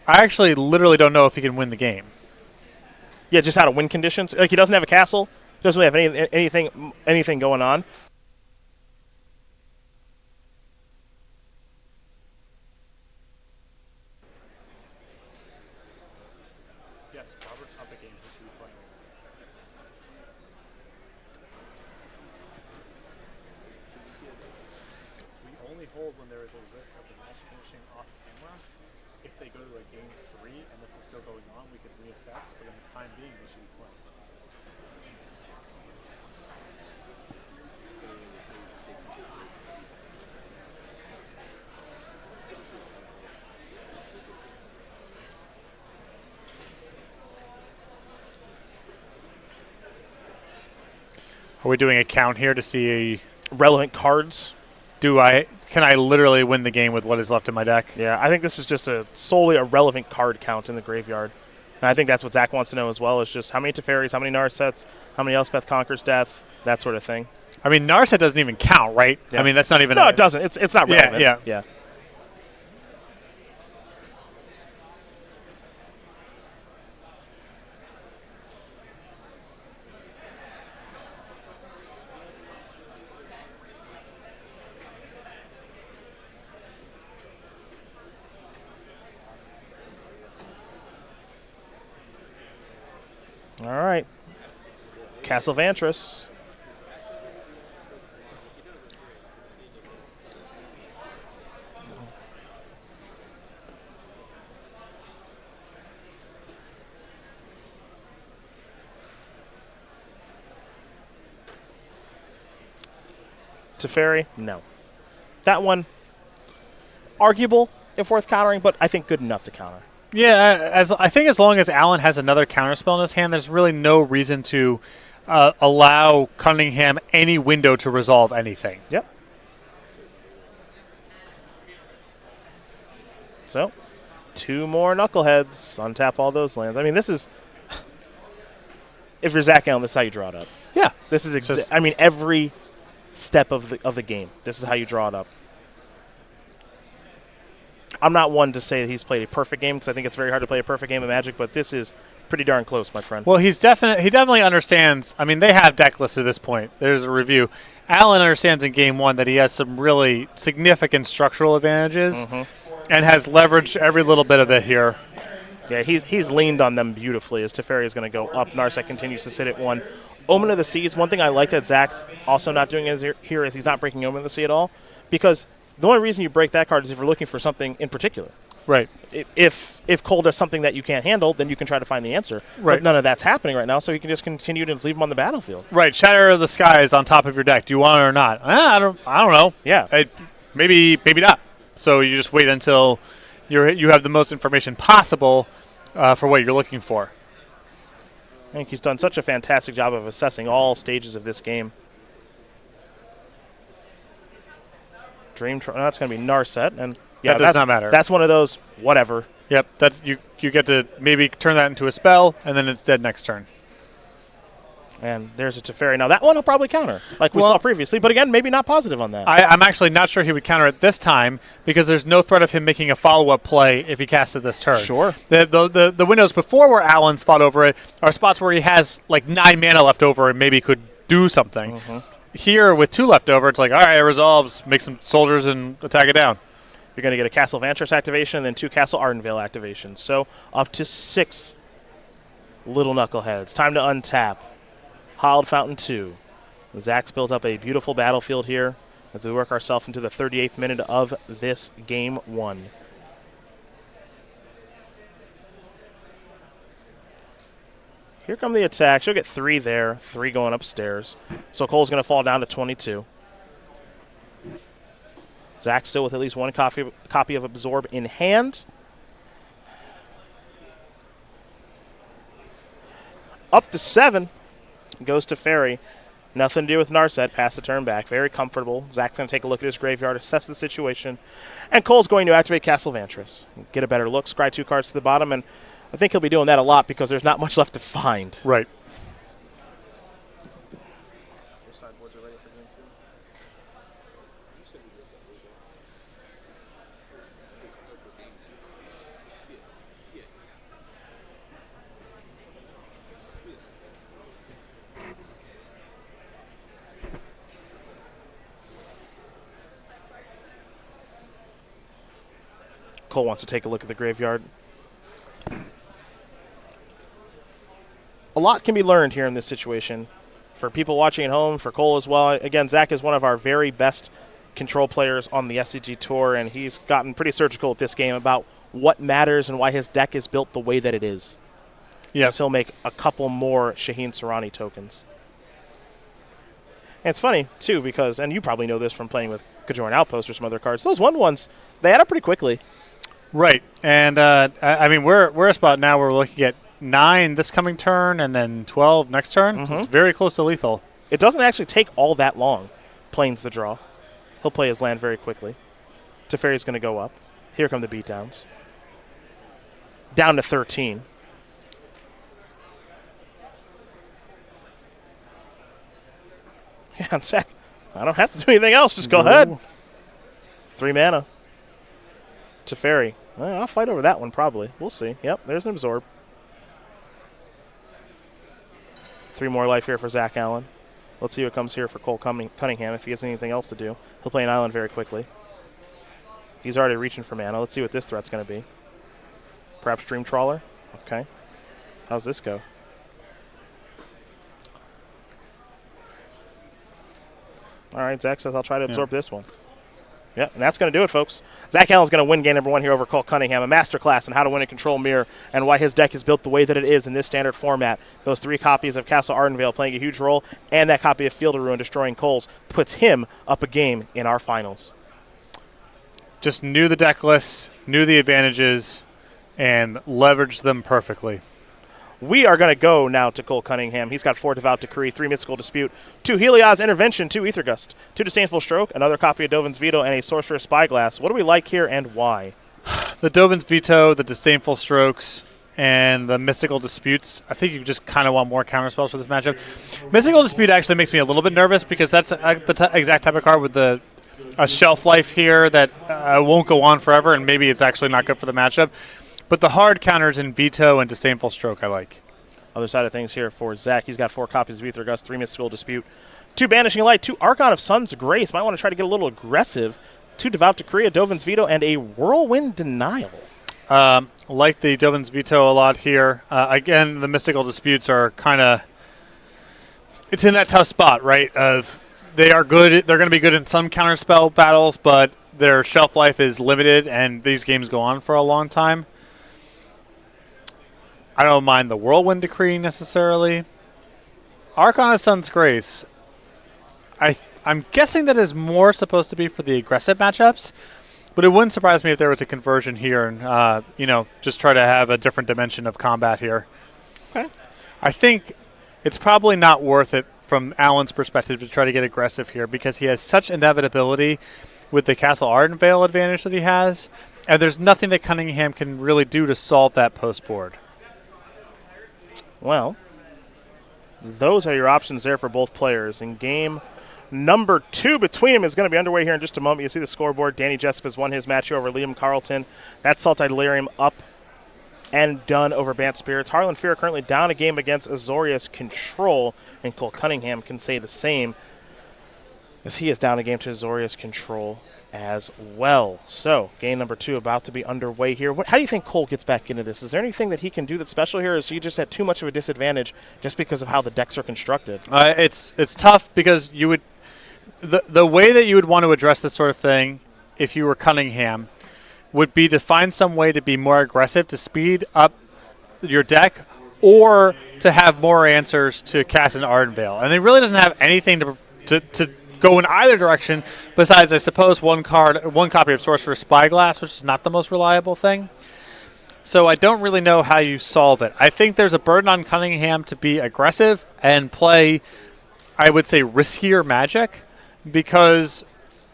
actually literally don't know if he can win the game. Yeah, just out of win conditions. Like, he doesn't have a castle. Doesn't really have anything going on. Yes, Robert's not the game. He should be playing. We only hold when there is a risk of the match finishing off camera. If they go to a game 3 and this is still going on, we could reassess, but in the time being, we should be playing. Are we doing a count here to see Relevant cards. can I literally win the game with what is left in my deck? Yeah, I think this is just solely a relevant card count in the graveyard. And I think that's what Zach wants to know as well, is just how many Teferis, how many Narsets, how many Elspeth Conquers Death, that sort of thing. I mean, Narset doesn't even count, right? Yeah. I mean, that's not even No, it doesn't. It's not relevant. Yeah. All right. Castle Vantris. Teferi, no. That one, arguable if worth countering, but I think good enough to counter. Yeah, I think as long as Allen has another counterspell in his hand, there's really no reason to allow Cunningham any window to resolve anything. Yep. So, 2 more Knuckleheads. Untap all those lands. I mean, this is... if you're Zach Allen, this is how you draw it up. Yeah. This is... I mean, every step of the game, this is how you draw it up. I'm not one to say that he's played a perfect game, because I think it's very hard to play a perfect game of Magic, but this is pretty darn close, my friend. Well, he definitely understands. I mean, they have deck lists at this point. There's a review. Allen understands in game 1 that he has some really significant structural advantages and has leveraged every little bit of it here. Yeah, he's leaned on them beautifully as Teferi is going to go up. Narset continues to sit at 1. Omen of the Seas, one thing I like that Zach's also not doing here is he's not breaking Omen of the Sea at all, because the only reason you break that card is if you're looking for something in particular. Right. If Cole does something that you can't handle, then you can try to find the answer. Right. But none of that's happening right now, so you can just continue to leave him on the battlefield. Right. Shatter of the Sky is on top of your deck. Do you want it or not? I don't know. Yeah. Maybe not. So you just wait until you have the most information possible for what you're looking for. I think he's done such a fantastic job of assessing all stages of this game. That's going to be Narset, and yeah, that does not matter. That's one of those whatever. Yep, that's you get to maybe turn that into a spell, and then it's dead next turn. And there's a Teferi. Now, that one will probably counter, like we saw previously. But again, maybe not positive on that. I'm actually not sure he would counter it this time, because there's no threat of him making a follow-up play if he casts it this turn. Sure. The windows before where Allen's fought over it are spots where he has like 9 mana left over and maybe could do something. Here, with 2 left over, it's like, all right, it resolves, make some soldiers and attack it down. You're going to get a Castle Vantris activation and then 2 Castle Ardenvale activations. So up to 6 little Knuckleheads. Time to untap. Hollowed Fountain 2. Zach's built up a beautiful battlefield here as we work ourselves into the 38th minute of this game 1. Here come the attacks. You'll get 3 there, 3 going upstairs. So Cole's going to fall down to 22. Zach still with at least 1 copy of Absorb in hand. Up to 7 goes to Ferry. Nothing to do with Narset. Pass the turn back. Very comfortable. Zach's going to take a look at his graveyard, assess the situation. And Cole's going to activate Castle Vantress. Get a better look. Scry 2 cards to the bottom. And I think he'll be doing that a lot because there's not much left to find. Right. Cole wants to take a look at the graveyard. A lot can be learned here in this situation. For people watching at home, for Cole as well. Again, Zach is one of our very best control players on the SCG Tour, and he's gotten pretty surgical at this game about what matters and why his deck is built the way that it is. Yeah. So he'll make a couple more Shaheen Sarani tokens. And it's funny, too, because, and you probably know this from playing with Kajoran Outpost or some other cards, those 1/1s, they add up pretty quickly. Right. And, I mean, we're a spot now where we're looking at 9 this coming turn and then 12 next turn. Mm-hmm. It's very close to lethal. It doesn't actually take all that long. Plains the draw. He'll play his land very quickly. Teferi's going to go up. Here come the beatdowns. Down to 13. Yeah, Zach, I don't have to do anything else. Just go ahead. 3 mana. Teferi. Well, I'll fight over that one probably. We'll see. Yep, there's an absorb. 3 more life here for Zach Allen. Let's see what comes here for Cole Cunningham if he has anything else to do. He'll play an island very quickly. He's already reaching for mana. Let's see what this threat's going to be. Perhaps Dream Trawler? Okay. How's this go? All right, Zach says I'll try to absorb this one. Yeah, and that's going to do it, folks. Zach Allen's going to win game number 1 here over Cole Cunningham, a masterclass in how to win a control mirror and why his deck is built the way that it is in this standard format. Those 3 copies of Castle Ardenvale playing a huge role, and that copy of Field of Ruin destroying Cole's puts him up a game in our finals. Just knew the deck lists, knew the advantages, and leveraged them perfectly. We are going to go now to Cole Cunningham. He's got 4 Devout Decree, 3 Mystical Dispute, 2 Heliod's Intervention, 2 Aether Gust, 2 Disdainful Stroke, another copy of Dovin's Veto, and a Sorcerer's Spyglass. What do we like here and why? The Dovin's Veto, the Disdainful Strokes, and the Mystical Disputes. I think you just kind of want more counterspells for this matchup. Mystical Dispute actually makes me a little bit nervous because that's the exact type of card with a shelf life here that won't go on forever, and maybe it's actually not good for the matchup. But the hard counters in Veto and Disdainful Stroke I like. Other side of things here for Zach. He's got 4 copies of Aether Gust, 3 Mystical Dispute, 2 Banishing Light, 2 Archon of Sun's Grace. Might want to try to get a little aggressive. 2 Devout Decree, a Dovin's Veto, and a Whirlwind Denial. Like the Dovin's Veto a lot here. Again, the Mystical Disputes are kind of... It's in that tough spot, right? They are good. They're going to be good in some counterspell battles, but their shelf life is limited, and these games go on for a long time. I don't mind the Whirlwind Decree necessarily. Archon of Sun's Grace. I'm guessing that is more supposed to be for the aggressive matchups, but it wouldn't surprise me if there was a conversion here and, just try to have a different dimension of combat here. Okay. I think it's probably not worth it from Allen's perspective to try to get aggressive here because he has such inevitability with the Castle Ardenvale advantage that he has, and there's nothing that Cunningham can really do to solve that post board. Well, those are your options there for both players. And game number 2 between them is going to be underway here in just a moment. You see the scoreboard. Danny Jessup has won his match here over Liam Carlton. That's Sultai Delirium up and done over Bant Spirits. Harlan Fear currently down a game against Azorius Control, and Cole Cunningham can say the same as he is down a game to Azorius Control as well. So, game number 2 about to be underway here. How do you think Cole gets back into this? Is there anything that he can do that's special here, or is he just at too much of a disadvantage just because of how the decks are constructed? It's tough because you would the way that you would want to address this sort of thing if you were Cunningham would be to find some way to be more aggressive, to speed up your deck, or to have more answers to Castle Ardenvale. And it really doesn't have anything to go in either direction besides, I suppose, one copy of Sorcerer's Spyglass, which is not the most reliable thing. So I don't really know how you solve it. I think there's a burden on Cunningham to be aggressive and play I would say, riskier Magic, because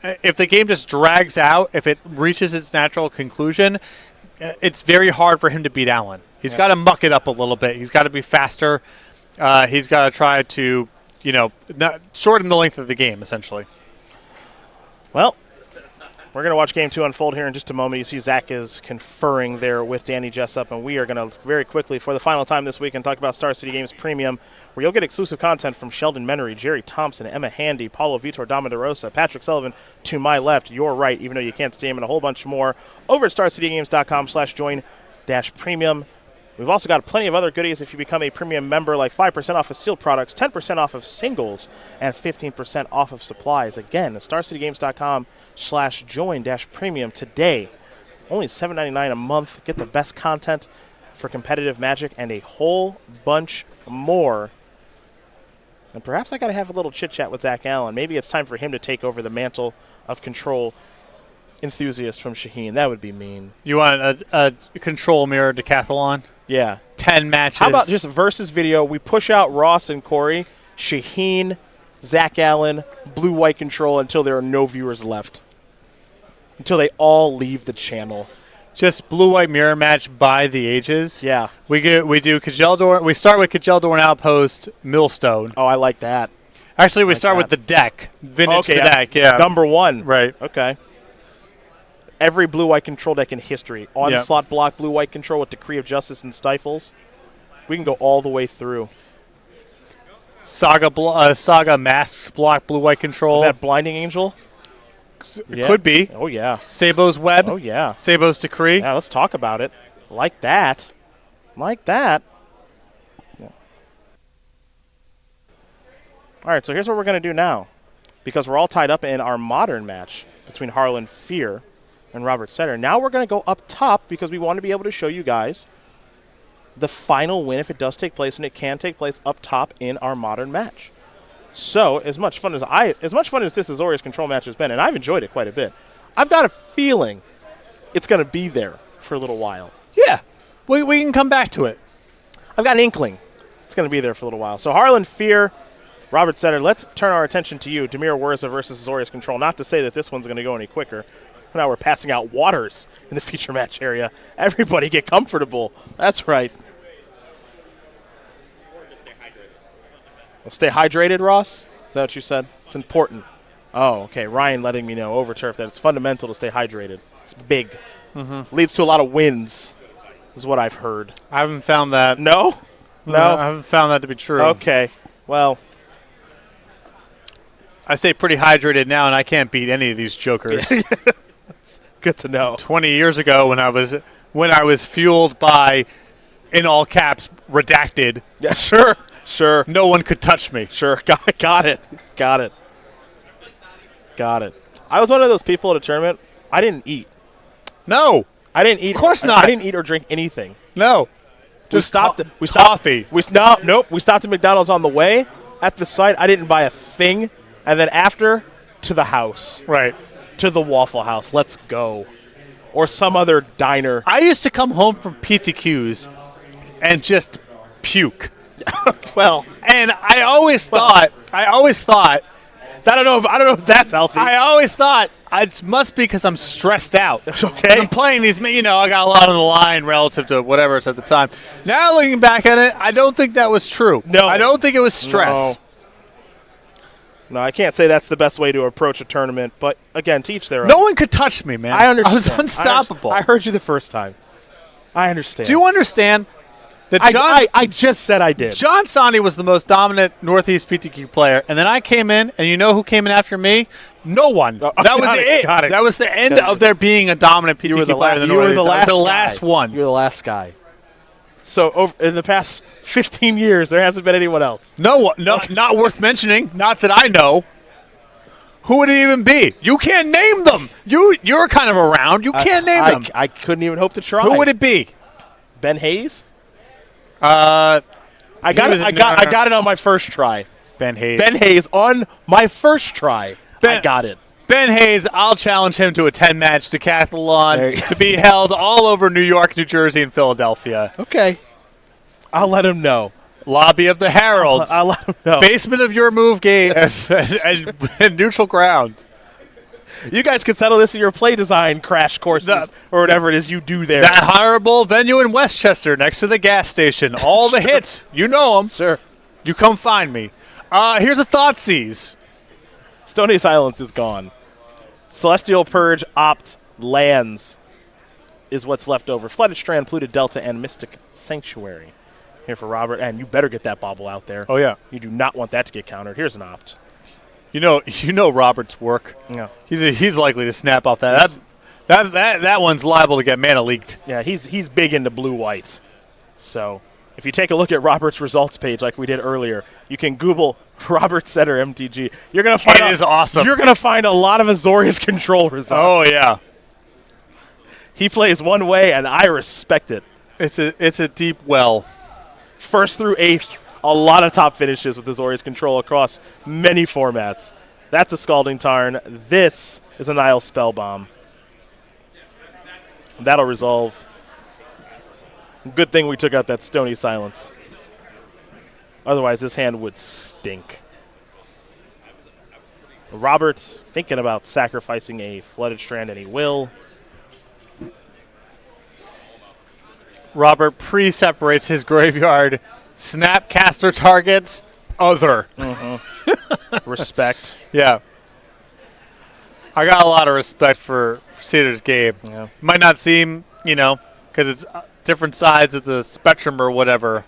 if the game just drags out, if it reaches its natural conclusion, it's very hard for him to beat Allen. He's got to muck it up a little bit. He's got to be faster. He's got to try to, not shorten the length of the game, essentially. Well, we're going to watch Game 2 unfold here in just a moment. You see Zach is conferring there with Danny Jessup, and we are going to very quickly, for the final time this week, and talk about Star City Games Premium, where you'll get exclusive content from Sheldon Menery, Jerry Thompson, Emma Handy, Paulo Vitor Damaderosa, Patrick Sullivan to my left, your right, even though you can't see him, and a whole bunch more over at starcitygames.com/join-premium. We've also got plenty of other goodies if you become a premium member, like 5% off of sealed products, 10% off of singles, and 15% off of supplies. Again, starcitygames.com/join-premium today. Only $7.99 a month. Get the best content for competitive Magic and a whole bunch more. And perhaps I got to have a little chit-chat with Zach Allen. Maybe it's time for him to take over the mantle of control enthusiast from Shaheen. That would be mean. You want a control mirror decathlon? Yeah. 10 matches. How about just versus video? We push out Ross and Corey, Shaheen, Zach Allen, blue-white control until there are no viewers left. Until they all leave the channel. Just blue-white mirror match by the ages. Yeah. We do Kajeldor. We start with Kajeldor Outpost, Millstone. Oh, I like that. Actually, we start with the deck. Vintage Okay, the deck, yeah. Number one. Right. Okay. Every blue-white control deck in history. Onslaught block, blue-white control with Decree of Justice and Stifles. We can go all the way through. Saga Masks block, blue-white control. Is that Blinding Angel? It could be. Oh, yeah. Sabo's Web. Oh, yeah. Sabo's Decree. Yeah, let's talk about it. Like that. Like that. Yeah. All right, so here's what we're going to do now. Because we're all tied up in our modern match between Harlan Fear and Robert Seder. Now we're going to go up top because we want to be able to show you guys the final win if it does take place, and it can take place up top in our modern match. So, as much fun as this Azorius control match has been, and I've enjoyed it quite a bit, I've got a feeling it's going to be there for a little while. Yeah. We can come back to it. I've got an inkling it's going to be there for a little while. So Harlan Fear, Robert Seder, let's turn our attention to you. Demir Werza versus Azorius Control. Not to say that this one's going to go any quicker. Now we're passing out waters in the feature match area. Everybody get comfortable. That's right. Well, stay hydrated, Ross? Is that what you said? It's important. Oh, okay. Ryan letting me know over turf that it's fundamental to stay hydrated. It's big. Leads to a lot of wins, is what I've heard. I haven't found that. No? No? I haven't found that to be true. Okay. Well, I stay pretty hydrated now, and I can't beat any of these jokers. good to know. 20 years ago, when I was fueled by, in all caps, redacted. Yeah, sure. No one could touch me. Sure. Got it. I was one of those people at a tournament. I didn't eat. No. I didn't eat. Of course not. I didn't eat or drink anything. No. Just coffee. We stopped at McDonald's on the way. At the site, I didn't buy a thing. And then after, to the house. Right. To the Waffle House. Let's go. Or some other diner. I used to come home from PTQs and just puke. Well, and I always thought. I don't know if that's healthy. I always thought it must be because I'm stressed out. Okay. I'm playing these, I got a lot on the line relative to whatever it's at the time. Now looking back at it, I don't think that was true. No. I don't think it was stress. No, I can't say that's the best way to approach a tournament, but again, to each their own. No one could touch me, man. I understand. I was unstoppable. I heard you the first time. I understand. Do you understand that I just said I did. John Sani was the most dominant Northeast PTQ player, and then I came in, and you know who came in after me? No one. That was it. Got it. That was the end of there being a dominant PTQ player in the Northeast. You were the last one. You were the last guy. So in the past 15 years, there hasn't been anyone else. No, not worth mentioning. Not that I know. Who would it even be? You can't name them. You're kind of around. You can't name them. I couldn't even hope to try. Who would it be? Ben Hayes? I got it on my first try. Ben Hayes. Ben Hayes on my first try. I got it. Ben Hayes, I'll challenge him to a 10-match decathlon to be held all over New York, New Jersey, and Philadelphia. Okay. I'll let him know. Lobby of the Heralds. No. Basement of your move gate and neutral ground. You guys can settle this in your play design crash courses or whatever it is you do there. That horrible venue in Westchester next to the gas station. All the hits. You know them. Sure. You come find me. Here's a Thoughtseize. Stony Silence is gone. Celestial Purge, Opt, Lands is what's left over. Flooded Strand, Polluted Delta, and Mystic Sanctuary. Here for Robert, and you better get that bauble out there. Oh, yeah. You do not want that to get countered. Here's an Opt. You know Robert's work. Yeah. He's likely to snap off that. That one's liable to get mana leaked. Yeah, he's big into blue-white. So if you take a look at Robert's results page like we did earlier, you can Google Robert Seder MTG. You're gonna find It is awesome. You're gonna find a lot of Azorius control results. Oh yeah. He plays one way, and I respect it. It's a deep well. First through eighth, a lot of top finishes with Azorius control across many formats. That's a Scalding Tarn. This is a Nile Spellbomb. That'll resolve. Good thing we took out that Stony Silence. Otherwise, this hand would stink. Robert thinking about sacrificing a Flooded Strand, and he will. Robert pre-separates his graveyard. Snapcaster targets other. Respect. Yeah. I got a lot of respect for Seder's game. Yeah. Might not seem, because it's different sides of the spectrum or whatever.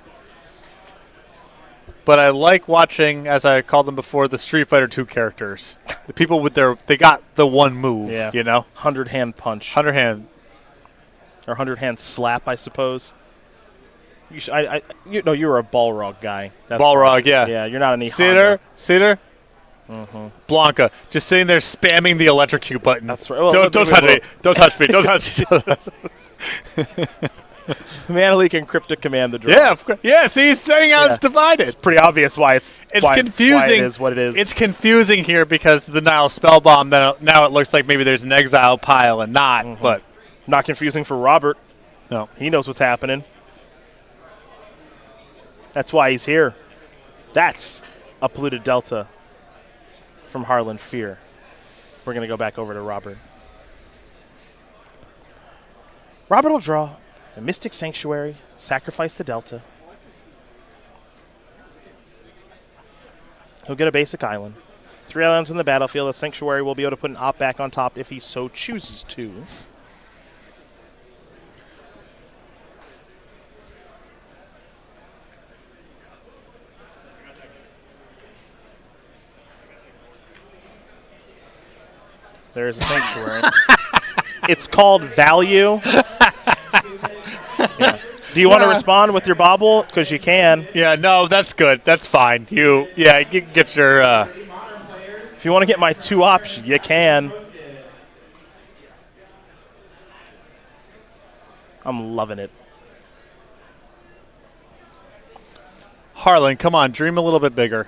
But I like watching, as I called them before, the Street Fighter 2 characters. The people with they got the one move, Yeah. 100-hand punch. 100 hand. Or 100-hand slap, I suppose. You're a Balrog guy. That's Balrog, yeah. Yeah, you're not an E Seder. Mm-hmm. Blanca, just sitting there spamming the electrocute button. That's right. Well, Don't touch me. Don't touch me. Don't touch me. Mana can Cryptic Command the draw. Yeah, of course. Yeah, see, he's saying how it's divided. It's pretty obvious why it's confusing. Why it is what it is. It's confusing here because the Nile Spellbomb, now it looks like maybe there's an exile pile and not, but not confusing for Robert. No. He knows what's happening. That's why he's here. That's a Polluted Delta from Harlan Fear. We're going to go back over to Robert. Robert will draw a Mystic Sanctuary, sacrifice the Delta. He'll get a basic island. 3 islands in the battlefield. The Sanctuary will be able to put an Opt back on top if he so chooses to. There's a Sanctuary. It's called value. Yeah. Do you want to respond with your bobble? Because you can. Yeah, no, that's good. That's fine. You get your. If you want to get my 2 options, you can. I'm loving it. Harlan, come on, dream a little bit bigger.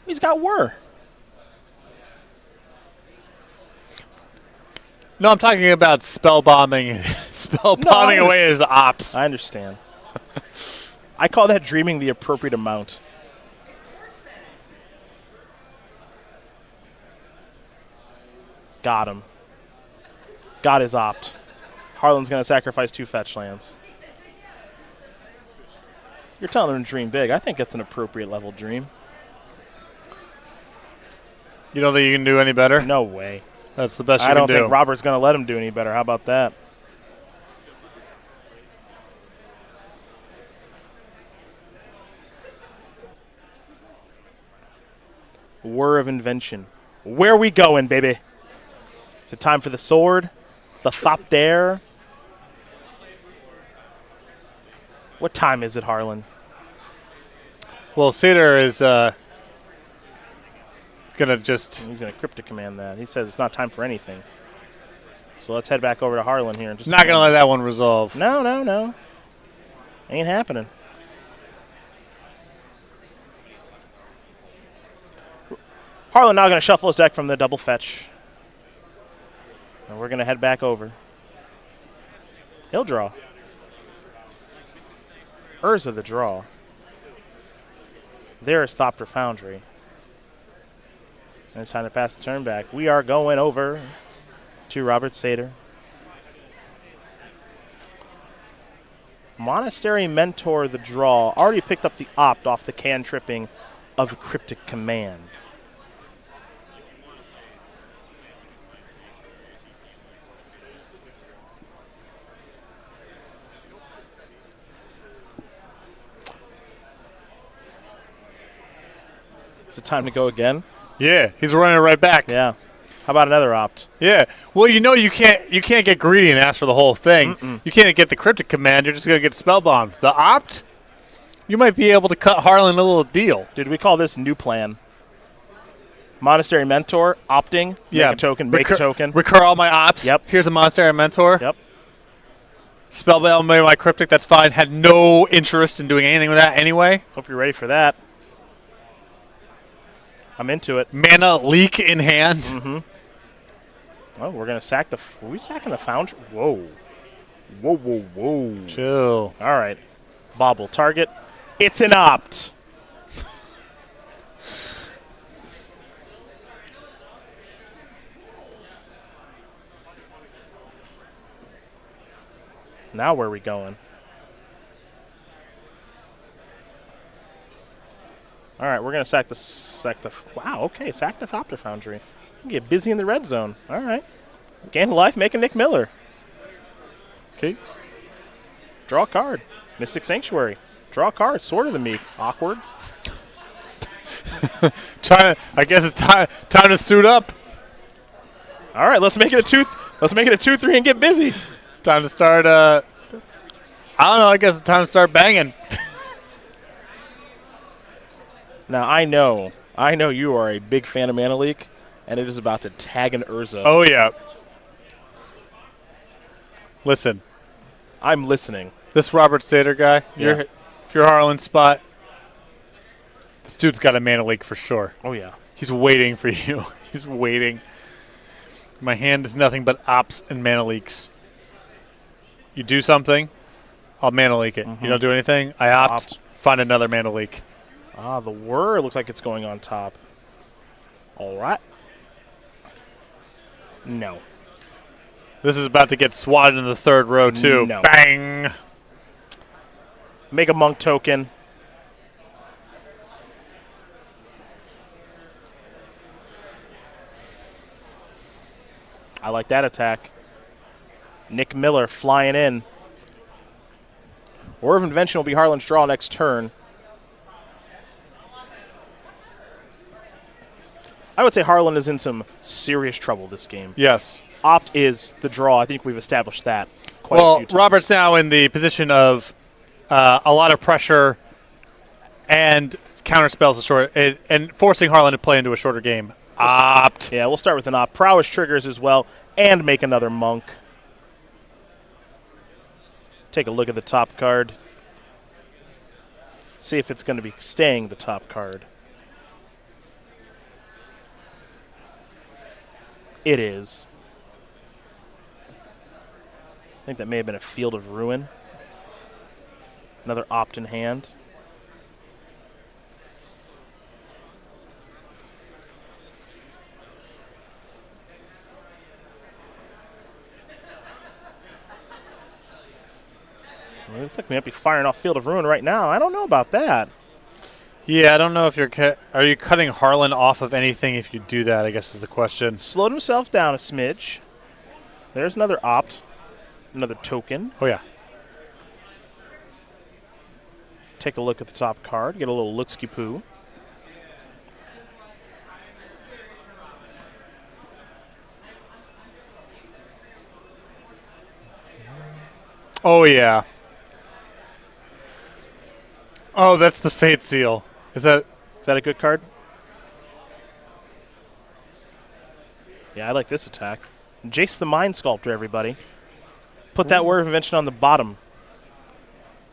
He's got Whir. No, I'm talking about spellbombing away his ops. I understand. I call that dreaming the appropriate amount. Got him. Got his Opt. Harlan's going to sacrifice 2 fetch lands. You're telling him to dream big. I think that's an appropriate level dream. You don't think you can do any better? No way. That's the best you I can don't do. think Robert's going to let him do any better. How about that? Whir of Invention. Where we going, baby? Is it time for the sword? The thop there? What time is it, Harlan? Well, Seder is gonna just. He's going to Cryptic Command that. He says it's not time for anything. So let's head back over to Harlan here. Not going to let that one resolve. No. Ain't happening. Harlan now going to shuffle his deck from the double fetch. And we're going to head back over. He'll draw. Urza the draw. There is Thopter Foundry. And it's time to pass the turn back. We are going over to Robert Seder. Monastery Mentor the draw. Already picked up the opt off the cantripping of Cryptic Command. Is it time to go again? Yeah, he's running it right back. Yeah. How about another opt? Yeah. Well, you can't get greedy and ask for the whole thing. You can't get the Cryptic Command. You're just going to get Spellbound. The opt, you might be able to cut Harlan a little deal. Dude, we call this new plan. Monastery Mentor, opting, make a token, make a token. Recur all my ops. Yep. Here's a Monastery Mentor. Yep. Spellbound made my Cryptic, that's fine. Had no interest in doing anything with that anyway. Hope you're ready for that. I'm into it. Mana leak in hand. Mm-hmm. Oh, we're going to sack the... Are we sacking the Foundry? Whoa. Whoa, whoa, whoa. Chill. All right. Bobble. Target. It's an opt. Now where are we going? All right, we're going to sack the... Wow, okay, sack the Thopter Foundry. Get busy in the red zone. All right. Gain a life, make a Nick Miller. Okay. Draw a card. Mystic Sanctuary. Draw a card. Sword of the Meek. Awkward. I guess it's time to suit up. All right, let's make it a 2-3 and get busy. It's time to start. I don't know. I guess it's time to start banging. Now I know you are a big fan of Mana Leak, and it is about to tag an Urza. Oh yeah. Listen, I'm listening. this Robert Seder guy. Yeah. If you're Harlan's spot, this dude's got a Mana Leak for sure. Oh yeah. He's waiting for you. He's waiting. My hand is nothing but ops and Mana Leaks. You do something, I'll Mana Leak it. You don't do anything, I opt. Find another Mana Leak. Ah, the whir looks like it's going on top. All right. No. This is about to get swatted in the third row, too. No. Bang! Make a monk token. I like that attack. Nick Miller flying in. War of Invention will be Harlan's draw next turn. I would say Harlan is in some serious trouble this game. Yes. Opt is the draw. I think we've established that quite a few times. Robert's now in the position of a lot of pressure and counter spells and forcing Harlan to play into a shorter game. Opt. Yeah, we'll start with an opt. Prowess triggers as well, and make another monk. Take a look at the top card. See if it's going to be staying the top card. It is. I think that may have been a Field of Ruin. Another opt in hand. It looks like we might be firing off Field of Ruin right now. I don't know about that. Yeah, I don't know if are you cutting Harlan off of anything if you do that, I guess is the question. Slowed himself down a smidge. There's another opt. Another token. Oh, yeah. Take a look at the top card. Get a little look-ski-poo. Oh, yeah. Oh, that's the Fate Seal. Is that a good card? Yeah, I like this attack. Jace the Mind Sculptor, everybody. Put that Word of Invention on the bottom.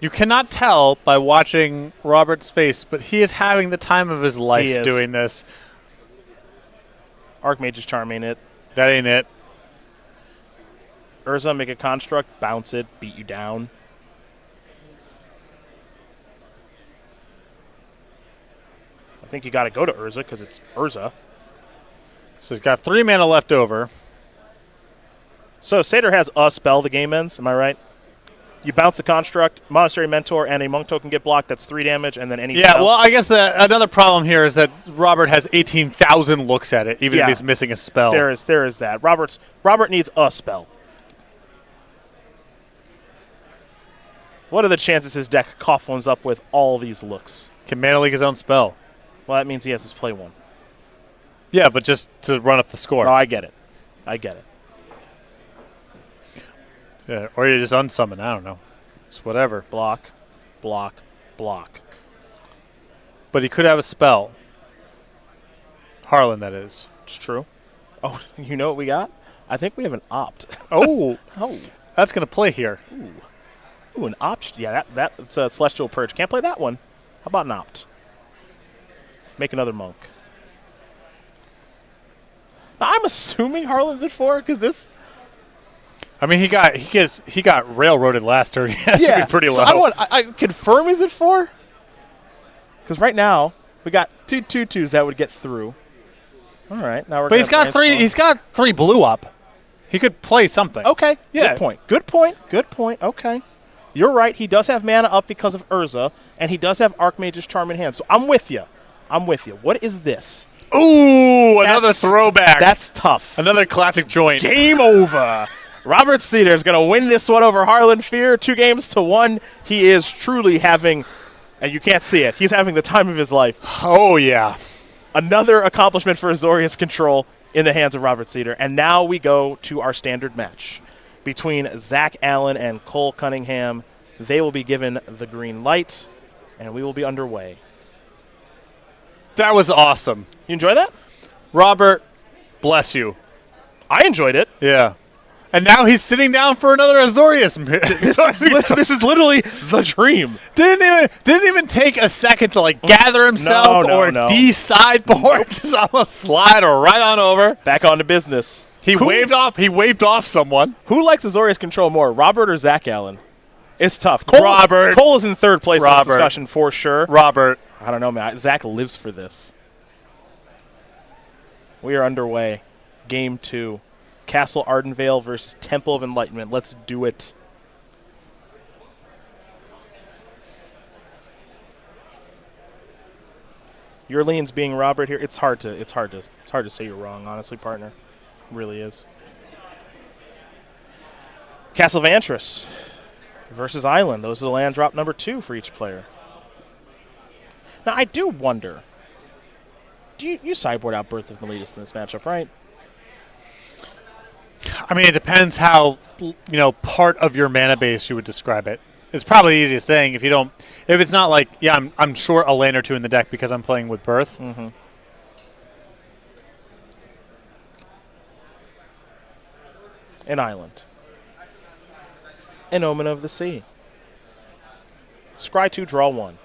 You cannot tell by watching Robert's face, but he is having the time of his life doing this. Archmage's Charm ain't it. That ain't it. Urza, make a construct, bounce it, beat you down. think you got to go to Urza because it's Urza. So he's got 3 mana left over. So Seder has a spell the game ends, am I right? You bounce the construct, Monastery Mentor, and a monk token get blocked. That's 3 damage, and then any Yeah, spell. well, I guess another problem here is that Robert has 18,000 looks at it, even if he's missing a spell. There is that. Robert needs a spell. What are the chances his deck coughlins up with all these looks? Can mana leak his own spell. Well, that means he has to play one. Yeah, but just to run up the score. No, I get it. Yeah, or you just unsummon. I don't know. It's whatever. Block, block, block. But he could have a spell. Harlan, that is. It's true. Oh, you know what we got? I think we have an opt. Oh. Oh. That's going to play here. Ooh, an opt. Yeah, that's a Celestial Purge. Can't play that one. How about an opt? Make another monk. I'm assuming Harlan's at 4 because this. I mean, he got railroaded last turn. He has to be pretty low. So I confirm he's at 4? Because right now we got 2 2/2s that would get through. All right, now we're. But he's got 3. He's got 3 blue up. He could play something. Okay. Yeah. Good point. Okay. You're right. He does have mana up because of Urza, and he does have Archmage's Charm in hand. So I'm with you. What is this? Ooh, another throwback. That's tough. Another classic joint. Game over. Robert Seder is going to win this one over Harlan Fear, 2-1. He is truly having, and you can't see it, he's having the time of his life. Oh, yeah. Another accomplishment for Azorius Control in the hands of Robert Seder. And now we go to our standard match between Zach Allen and Cole Cunningham. They will be given the green light, and we will be underway. That was awesome. You enjoy that? Robert, bless you. I enjoyed it. Yeah. And now he's sitting down for another Azorius. This is literally the dream. Didn't even take a second to gather himself or de-sideboard. Just almost slide right on over. Back on to business. He waved off someone. Who likes Azorius Control more, Robert or Zach Allen? It's tough. Robert. Cole is in third place in this discussion for sure. Robert. I don't know, man. Zach lives for this. We are underway. Game 2. Castle Ardenvale versus Temple of Enlightenment. Let's do it. Your leans being Robert here. It's hard to say you're wrong, honestly, partner. It really is. Castle Vantris versus Island. Those are the land drop number 2 for each player. Now, I do wonder. You sideboard out Birth of Meletus in this matchup, right? I mean, it depends how, part of your mana base you would describe it. It's probably the easiest thing if it's not like, I'm short a lane or 2 in the deck because I'm playing with Birth. Mm-hmm. An Island. An Omen of the Sea. Scry 2, draw 1.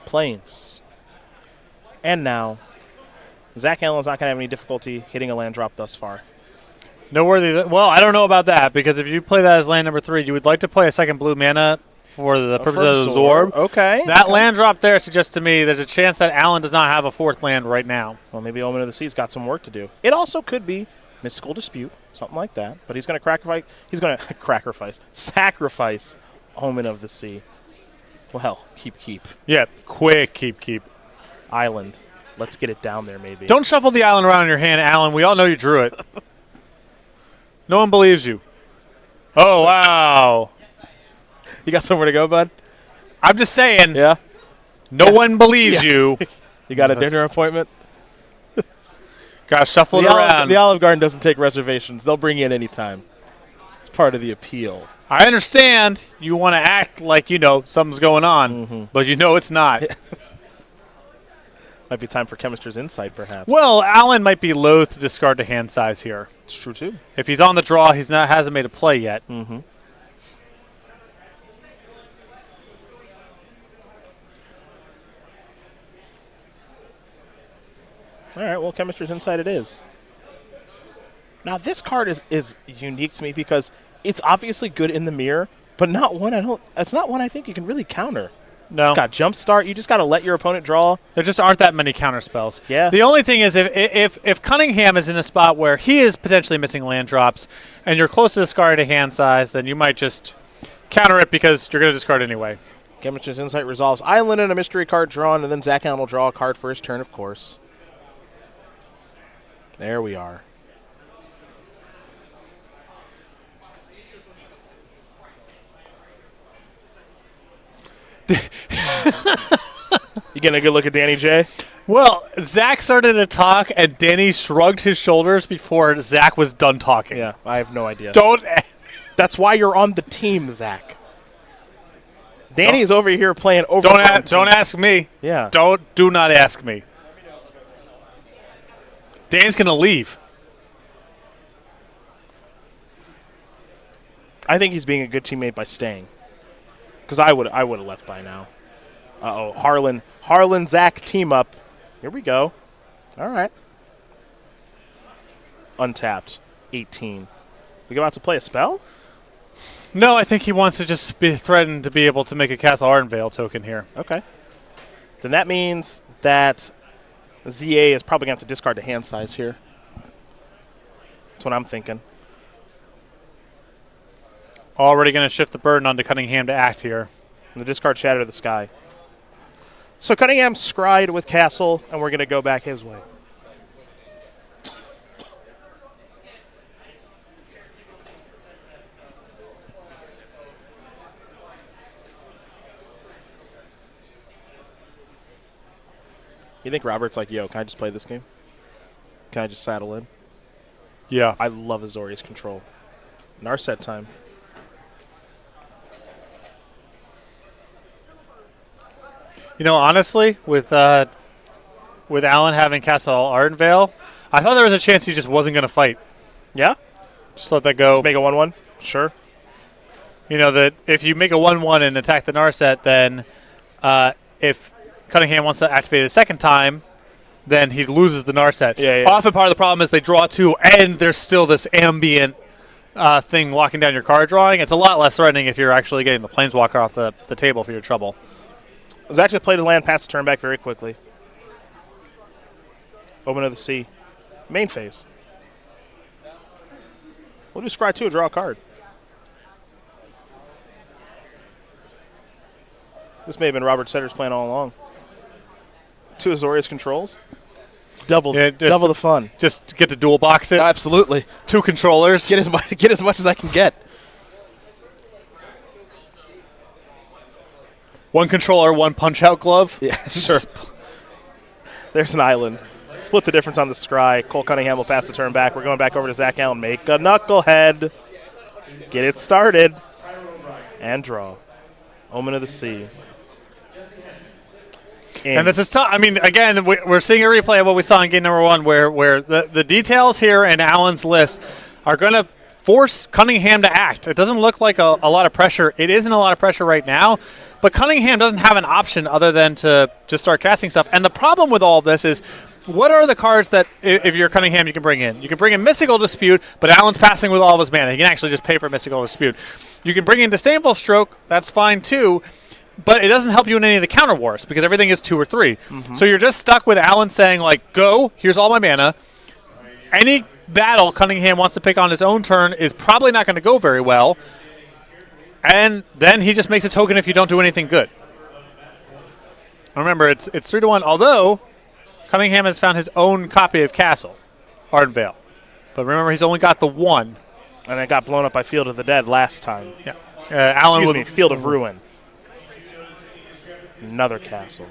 Plains. And now, Zach Allen's not going to have any difficulty hitting a land drop thus far. Well, I don't know about that, because if you play that as land number 3, you would like to play a second blue mana for the purpose of Absorb. Okay. That land drop there suggests to me there's a chance that Allen does not have a 4th land right now. Well, maybe Omen of the Sea's got some work to do. It also could be Mystical Dispute, something like that. But he's going to sacrifice Omen of the Sea. Well, keep. Yeah, quick, keep. Island. Let's get it down there, maybe. Don't shuffle the island around in your hand, Allen. We all know you drew it. No one believes you. Oh, wow. You got somewhere to go, bud? I'm just saying. Yeah? No one believes you. You got a dinner appointment? Got to shuffle it around. The Olive Garden doesn't take reservations. They'll bring you in any time. It's part of the appeal. I understand you want to act like something's going on, but it's not. Might be time for Chemist's Insight, perhaps. Well, Allen might be loath to discard the hand size here. It's true, too. If he's on the draw, hasn't made a play yet. Mm-hmm. All right, well, Chemist's Insight it is. Now, this card is unique to me because it's obviously good in the mirror, but not one. It's not one I think you can really counter. No. It's got jump start. You just got to let your opponent draw. There just aren't that many counter spells. Yeah. The only thing is if Cunningham is in a spot where he is potentially missing land drops and you're close to discarding a hand size, then you might just counter it because you're going to discard anyway. Gambit's Insight resolves Island and a mystery card drawn, and then Zach Allen will draw a card for his turn, of course. There we are. You getting a good look at Danny J? Well, Zach started to talk, and Danny shrugged his shoulders before Zach was done talking. Yeah, I have no idea. Don't. That's why you're on the team, Zach. Danny's over here playing over. Don't ask me. Yeah. Do not ask me. Dan's gonna leave. I think he's being a good teammate by staying. Because I would have left by now. Uh-oh, Harlan, Zach team up. Here we go. All right. Untapped, 18. We about to play a spell? No, I think he wants to just be threatened to be able to make a Castle Ardenvale token here. Okay. Then that means that ZA is probably going to have to discard the hand size here. That's what I'm thinking. Already going to shift the burden onto Cunningham to act here. And the discard Shatter the Sky. So Cunningham scryed with Castle, and we're going to go back his way. You think Robert's like, yo, can I just play this game? Can I just saddle in? Yeah. I love Azorius control. Narset time. You know, honestly, with Alan having Castle Ardenvale, I thought there was a chance he just wasn't going to fight. Yeah? Just let that go. Let's make a 1-1? Sure. You know, that if you make a 1-1 and attack the Narset, then if Cunningham wants to activate it a second time, then he loses the Narset. Yeah. Often part of the problem is they draw two, and there's still this ambient thing locking down your card drawing. It's a lot less threatening if you're actually getting the Planeswalker off the table for your trouble. Zach just played the land, passed the turn back very quickly. Omen of the Sea. Main phase. We'll do Scry 2, draw a card. This may have been Robert Setter's plan all along. 2 Azorius controls. Double the fun. Just get to dual box it. Absolutely. 2 controllers. Get as much as I can get. 1 controller, 1 punch-out glove. Yeah, sure. There's an island. Split the difference on the scry. Cole Cunningham will pass the turn back. We're going back over to Zach Allen. Make a knucklehead. Get it started. And draw. Omen of the Sea. And this is tough. I mean, again, we're seeing a replay of what we saw in game number 1 where the details here in Allen's list are going to force Cunningham to act. It doesn't look like a lot of pressure. It isn't a lot of pressure right now. But Cunningham doesn't have an option other than to just start casting stuff. And the problem with all of this is, what are the cards that, if you're Cunningham, you can bring in? You can bring in Mystical Dispute, but Allen's passing with all of his mana. He can actually just pay for Mystical Dispute. You can bring in Disdainful Stroke. That's fine, too. But it doesn't help you in any of the counter wars because everything is 2 or 3. Mm-hmm. So you're just stuck with Allen saying, like, go, here's all my mana. Any battle Cunningham wants to pick on his own turn is probably not going to go very well. And then he just makes a token if you don't do anything good. Remember, it's 3-1, although Cunningham has found his own copy of Castle Ardenvale. But remember, he's only got the 1. And it got blown up by Field of the Dead last time. Yeah. Alan Field of Ruin. Another castle.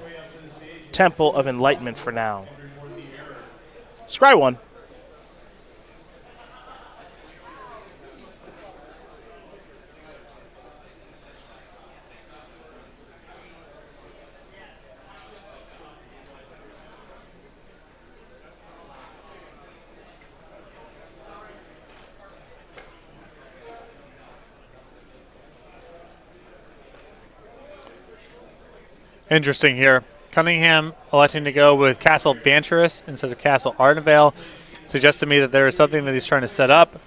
Temple of Enlightenment for now. Scry 1. Interesting here. Cunningham electing to go with Castle Bancherous instead of Castle Ardenvale suggests to me that there is something that he's trying to set up.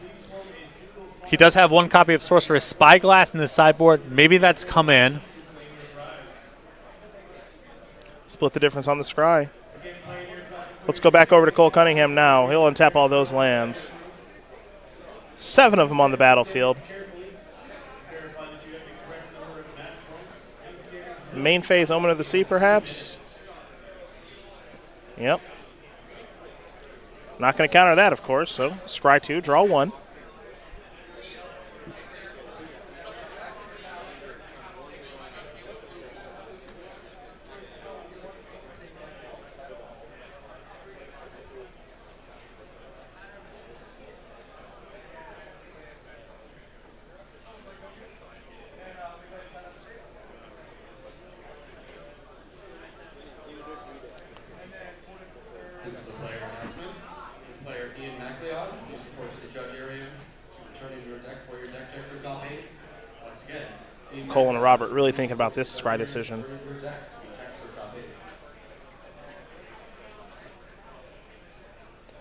He does have one copy of Sorcerer's Spyglass in his sideboard. Maybe that's come in. Split the difference on the scry. Let's go back over to Cole Cunningham now. He'll untap all those lands. 7 of them on the battlefield. Main phase Omen of the Sea, perhaps? Yep. Not going to counter that, of course. So, scry 2, draw 1. Cole and Robert really thinking about this scry decision.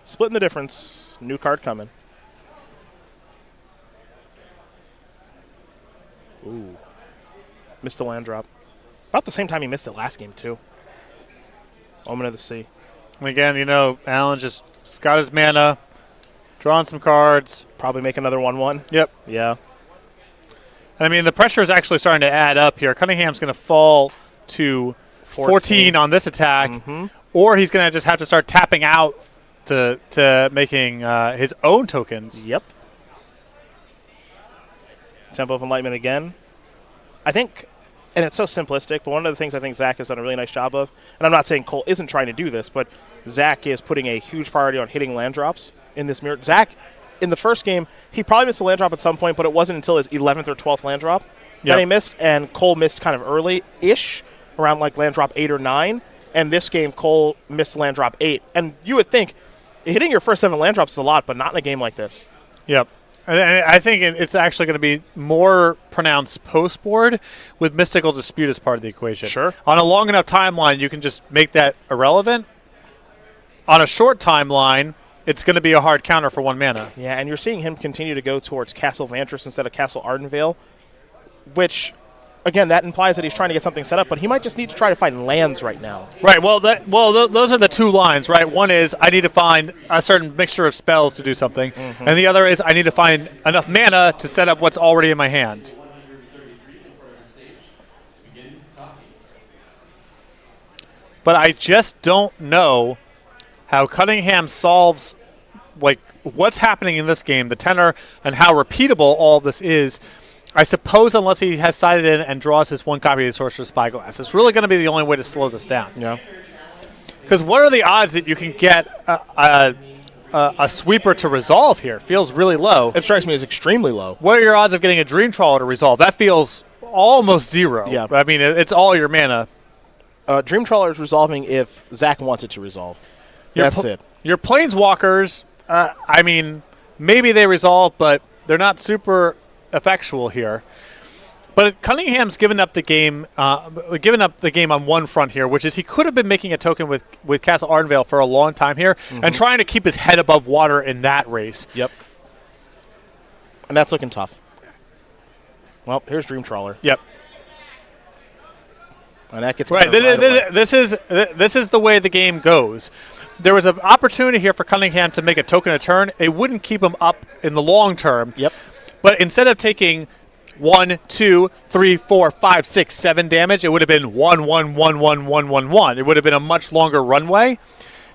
Splitting the difference. New card coming. Ooh. Missed the land drop. About the same time he missed it last game, too. Omen of the Sea. And again, you know, Alan just got his mana, drawing some cards. Probably make another 1-1. Yep. Yeah. I mean, the pressure is actually starting to add up here. Cunningham's going to fall to 14 on this attack, or he's going to just have to start tapping out to making his own tokens. Yep. Tempo of Enlightenment again. I think, and it's so simplistic, but one of the things I think Zach has done a really nice job of, and I'm not saying Cole isn't trying to do this, but Zach is putting a huge priority on hitting land drops in this mirror. Zach, in the first game, he probably missed a land drop at some point, but it wasn't until his 11th or 12th land drop that he missed, and Cole missed kind of early-ish, around like land drop 8 or 9, and this game, Cole missed land drop 8. And you would think, hitting your first 7 land drops is a lot, but not in a game like this. Yep. And I think it's actually going to be more pronounced post-board with Mystical Dispute as part of the equation. Sure. On a long enough timeline, you can just make that irrelevant. On a short timeline, it's going to be a hard counter for 1 mana. Yeah, and you're seeing him continue to go towards Castle Vantress instead of Castle Ardenvale, which, again, that implies that he's trying to get something set up, but he might just need to try to find lands right now. Right, those are the 2 lines, right? One is I need to find a certain mixture of spells to do something, and the other is I need to find enough mana to set up what's already in my hand. But I just don't know how Cunningham solves like what's happening in this game, the tenor, and how repeatable all of this is. I suppose unless he has sided in and draws his 1 copy of the Sorcerer's Spyglass, it's really going to be the only way to slow this down. Yeah. Because what are the odds that you can get a sweeper to resolve here? Feels really low. It strikes me as extremely low. What are your odds of getting a Dream Trawler to resolve? That feels almost 0. Yeah. I mean, it's all your mana. Dream Trawler is resolving if Zach wants it to resolve. That's it. Your Planeswalkers, I mean, maybe they resolve, but they're not super effectual here. But Cunningham's given up the game on one front here, which is he could have been making a token with Castle Ardenvale for a long time here and trying to keep his head above water in that race. Yep. And that's looking tough. Well, here's Dream Trawler. Yep. And that gets right. This is the way the game goes. There was an opportunity here for Cunningham to make a token a turn. It wouldn't keep him up in the long term. Yep. But instead of taking 1, 2, 3, 4, 5, 6, 7 damage, it would have been 1, 1, 1, 1, 1, 1, 1. It would have been a much longer runway.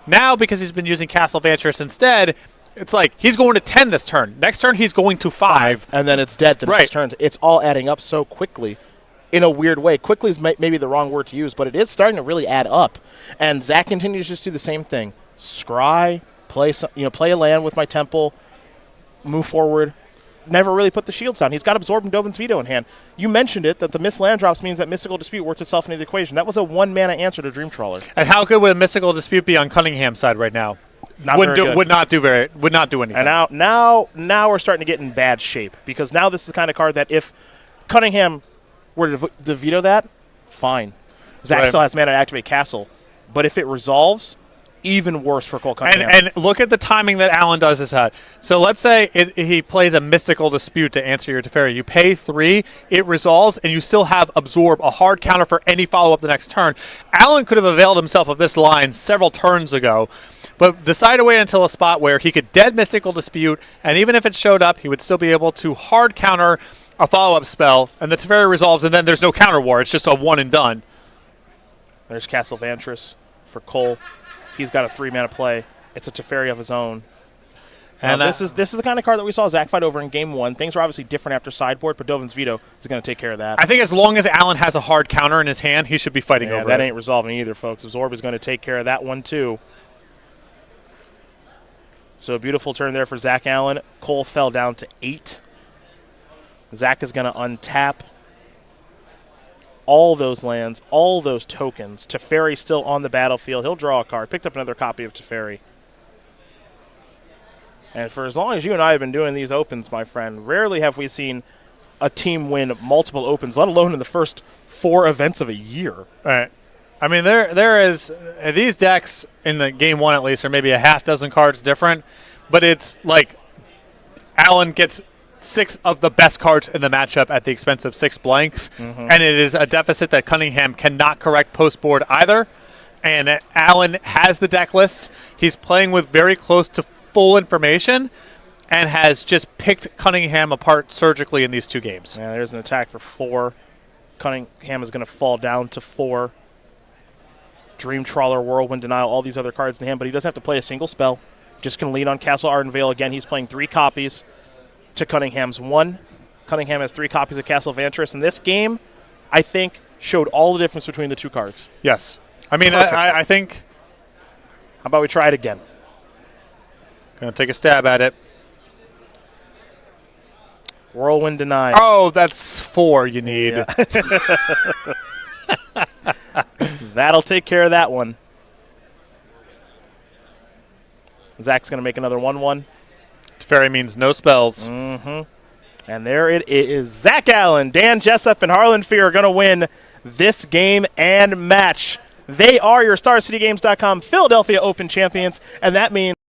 Now, because he's been using Castle Vantress instead, it's like he's going to 10 this turn. Next turn, he's going to 5. And then it's dead the next turn. It's all adding up so quickly in a weird way. Quickly is maybe the wrong word to use, but it is starting to really add up. And Zach continues to just do the same thing. Scry, play a land with my temple, move forward. Never really put the shields down. He's got Absorb and Dovin's Veto in hand. You mentioned it, that the missed land drops means that Mystical Dispute worked itself into the equation. That was a 1-mana answer to Dream Trawler. And how good would a Mystical Dispute be on Cunningham's side right now? Would not do anything. And now we're starting to get in bad shape, because now this is the kind of card that if Cunningham were to veto that, fine. Zach still has mana to activate Castle. But if it resolves, even worse for Cole Cunningham. And look at the timing that Allen does this at. So let's say he plays a mystical dispute to answer your Teferi. You pay 3, it resolves, and you still have absorb, a hard counter for any follow-up the next turn. Allen could have availed himself of this line several turns ago, but decided to wait until a spot where he could dead mystical dispute, and even if it showed up, he would still be able to hard counter a follow-up spell, and the Teferi resolves, and then there's no counter war. It's just a one and done. There's Castle Vantress for Cole. He's got a 3-mana play. It's a Teferi of his own. And this is the kind of card that we saw Zach fight over in Game 1. Things were obviously different after sideboard, but Dovin's Veto is going to take care of that. I think as long as Allen has a hard counter in his hand, he should be fighting over that it. ain't resolving either, folks. Absorb is going to take care of that one, too. So a beautiful turn there for Zach Allen. Cole fell down to 8. Zach is going to untap all those lands, all those tokens. Teferi still on the battlefield. He'll draw a card. Picked up another copy of Teferi. And for as long as you and I have been doing these opens, my friend, rarely have we seen a team win multiple opens, let alone in the first 4 events of a year. Right. I mean, there is these decks in the Game 1 at least are maybe a half dozen cards different, but it's like Allen gets 6 of the best cards in the matchup at the expense of 6 blanks, and it is a deficit that Cunningham cannot correct post-board either. And Allen has the deck lists. He's playing with very close to full information and has just picked Cunningham apart surgically in these 2 games. Yeah, there's an attack for 4. Cunningham is going to fall down to 4. Dream Trawler, Whirlwind Denial, all these other cards in hand, but he doesn't have to play a single spell. Just can lean on Castle Ardenvale. Again, he's playing 3 copies to Cunningham's 1. Cunningham has 3 copies of Castle Vantress. And this game, I think, showed all the difference between the 2 cards. Yes. I mean, I think... How about we try it again? Going to take a stab at it. Whirlwind Denied. Oh, that's 4 you need. Yeah. That'll take care of that one. Zach's going to make another 1-1. Teferi means no spells. And there it is. Zach Allen, Dan Jessup, and Harlan Fear are going to win this game and match. They are your StarCityGames.com Philadelphia Open champions, and that means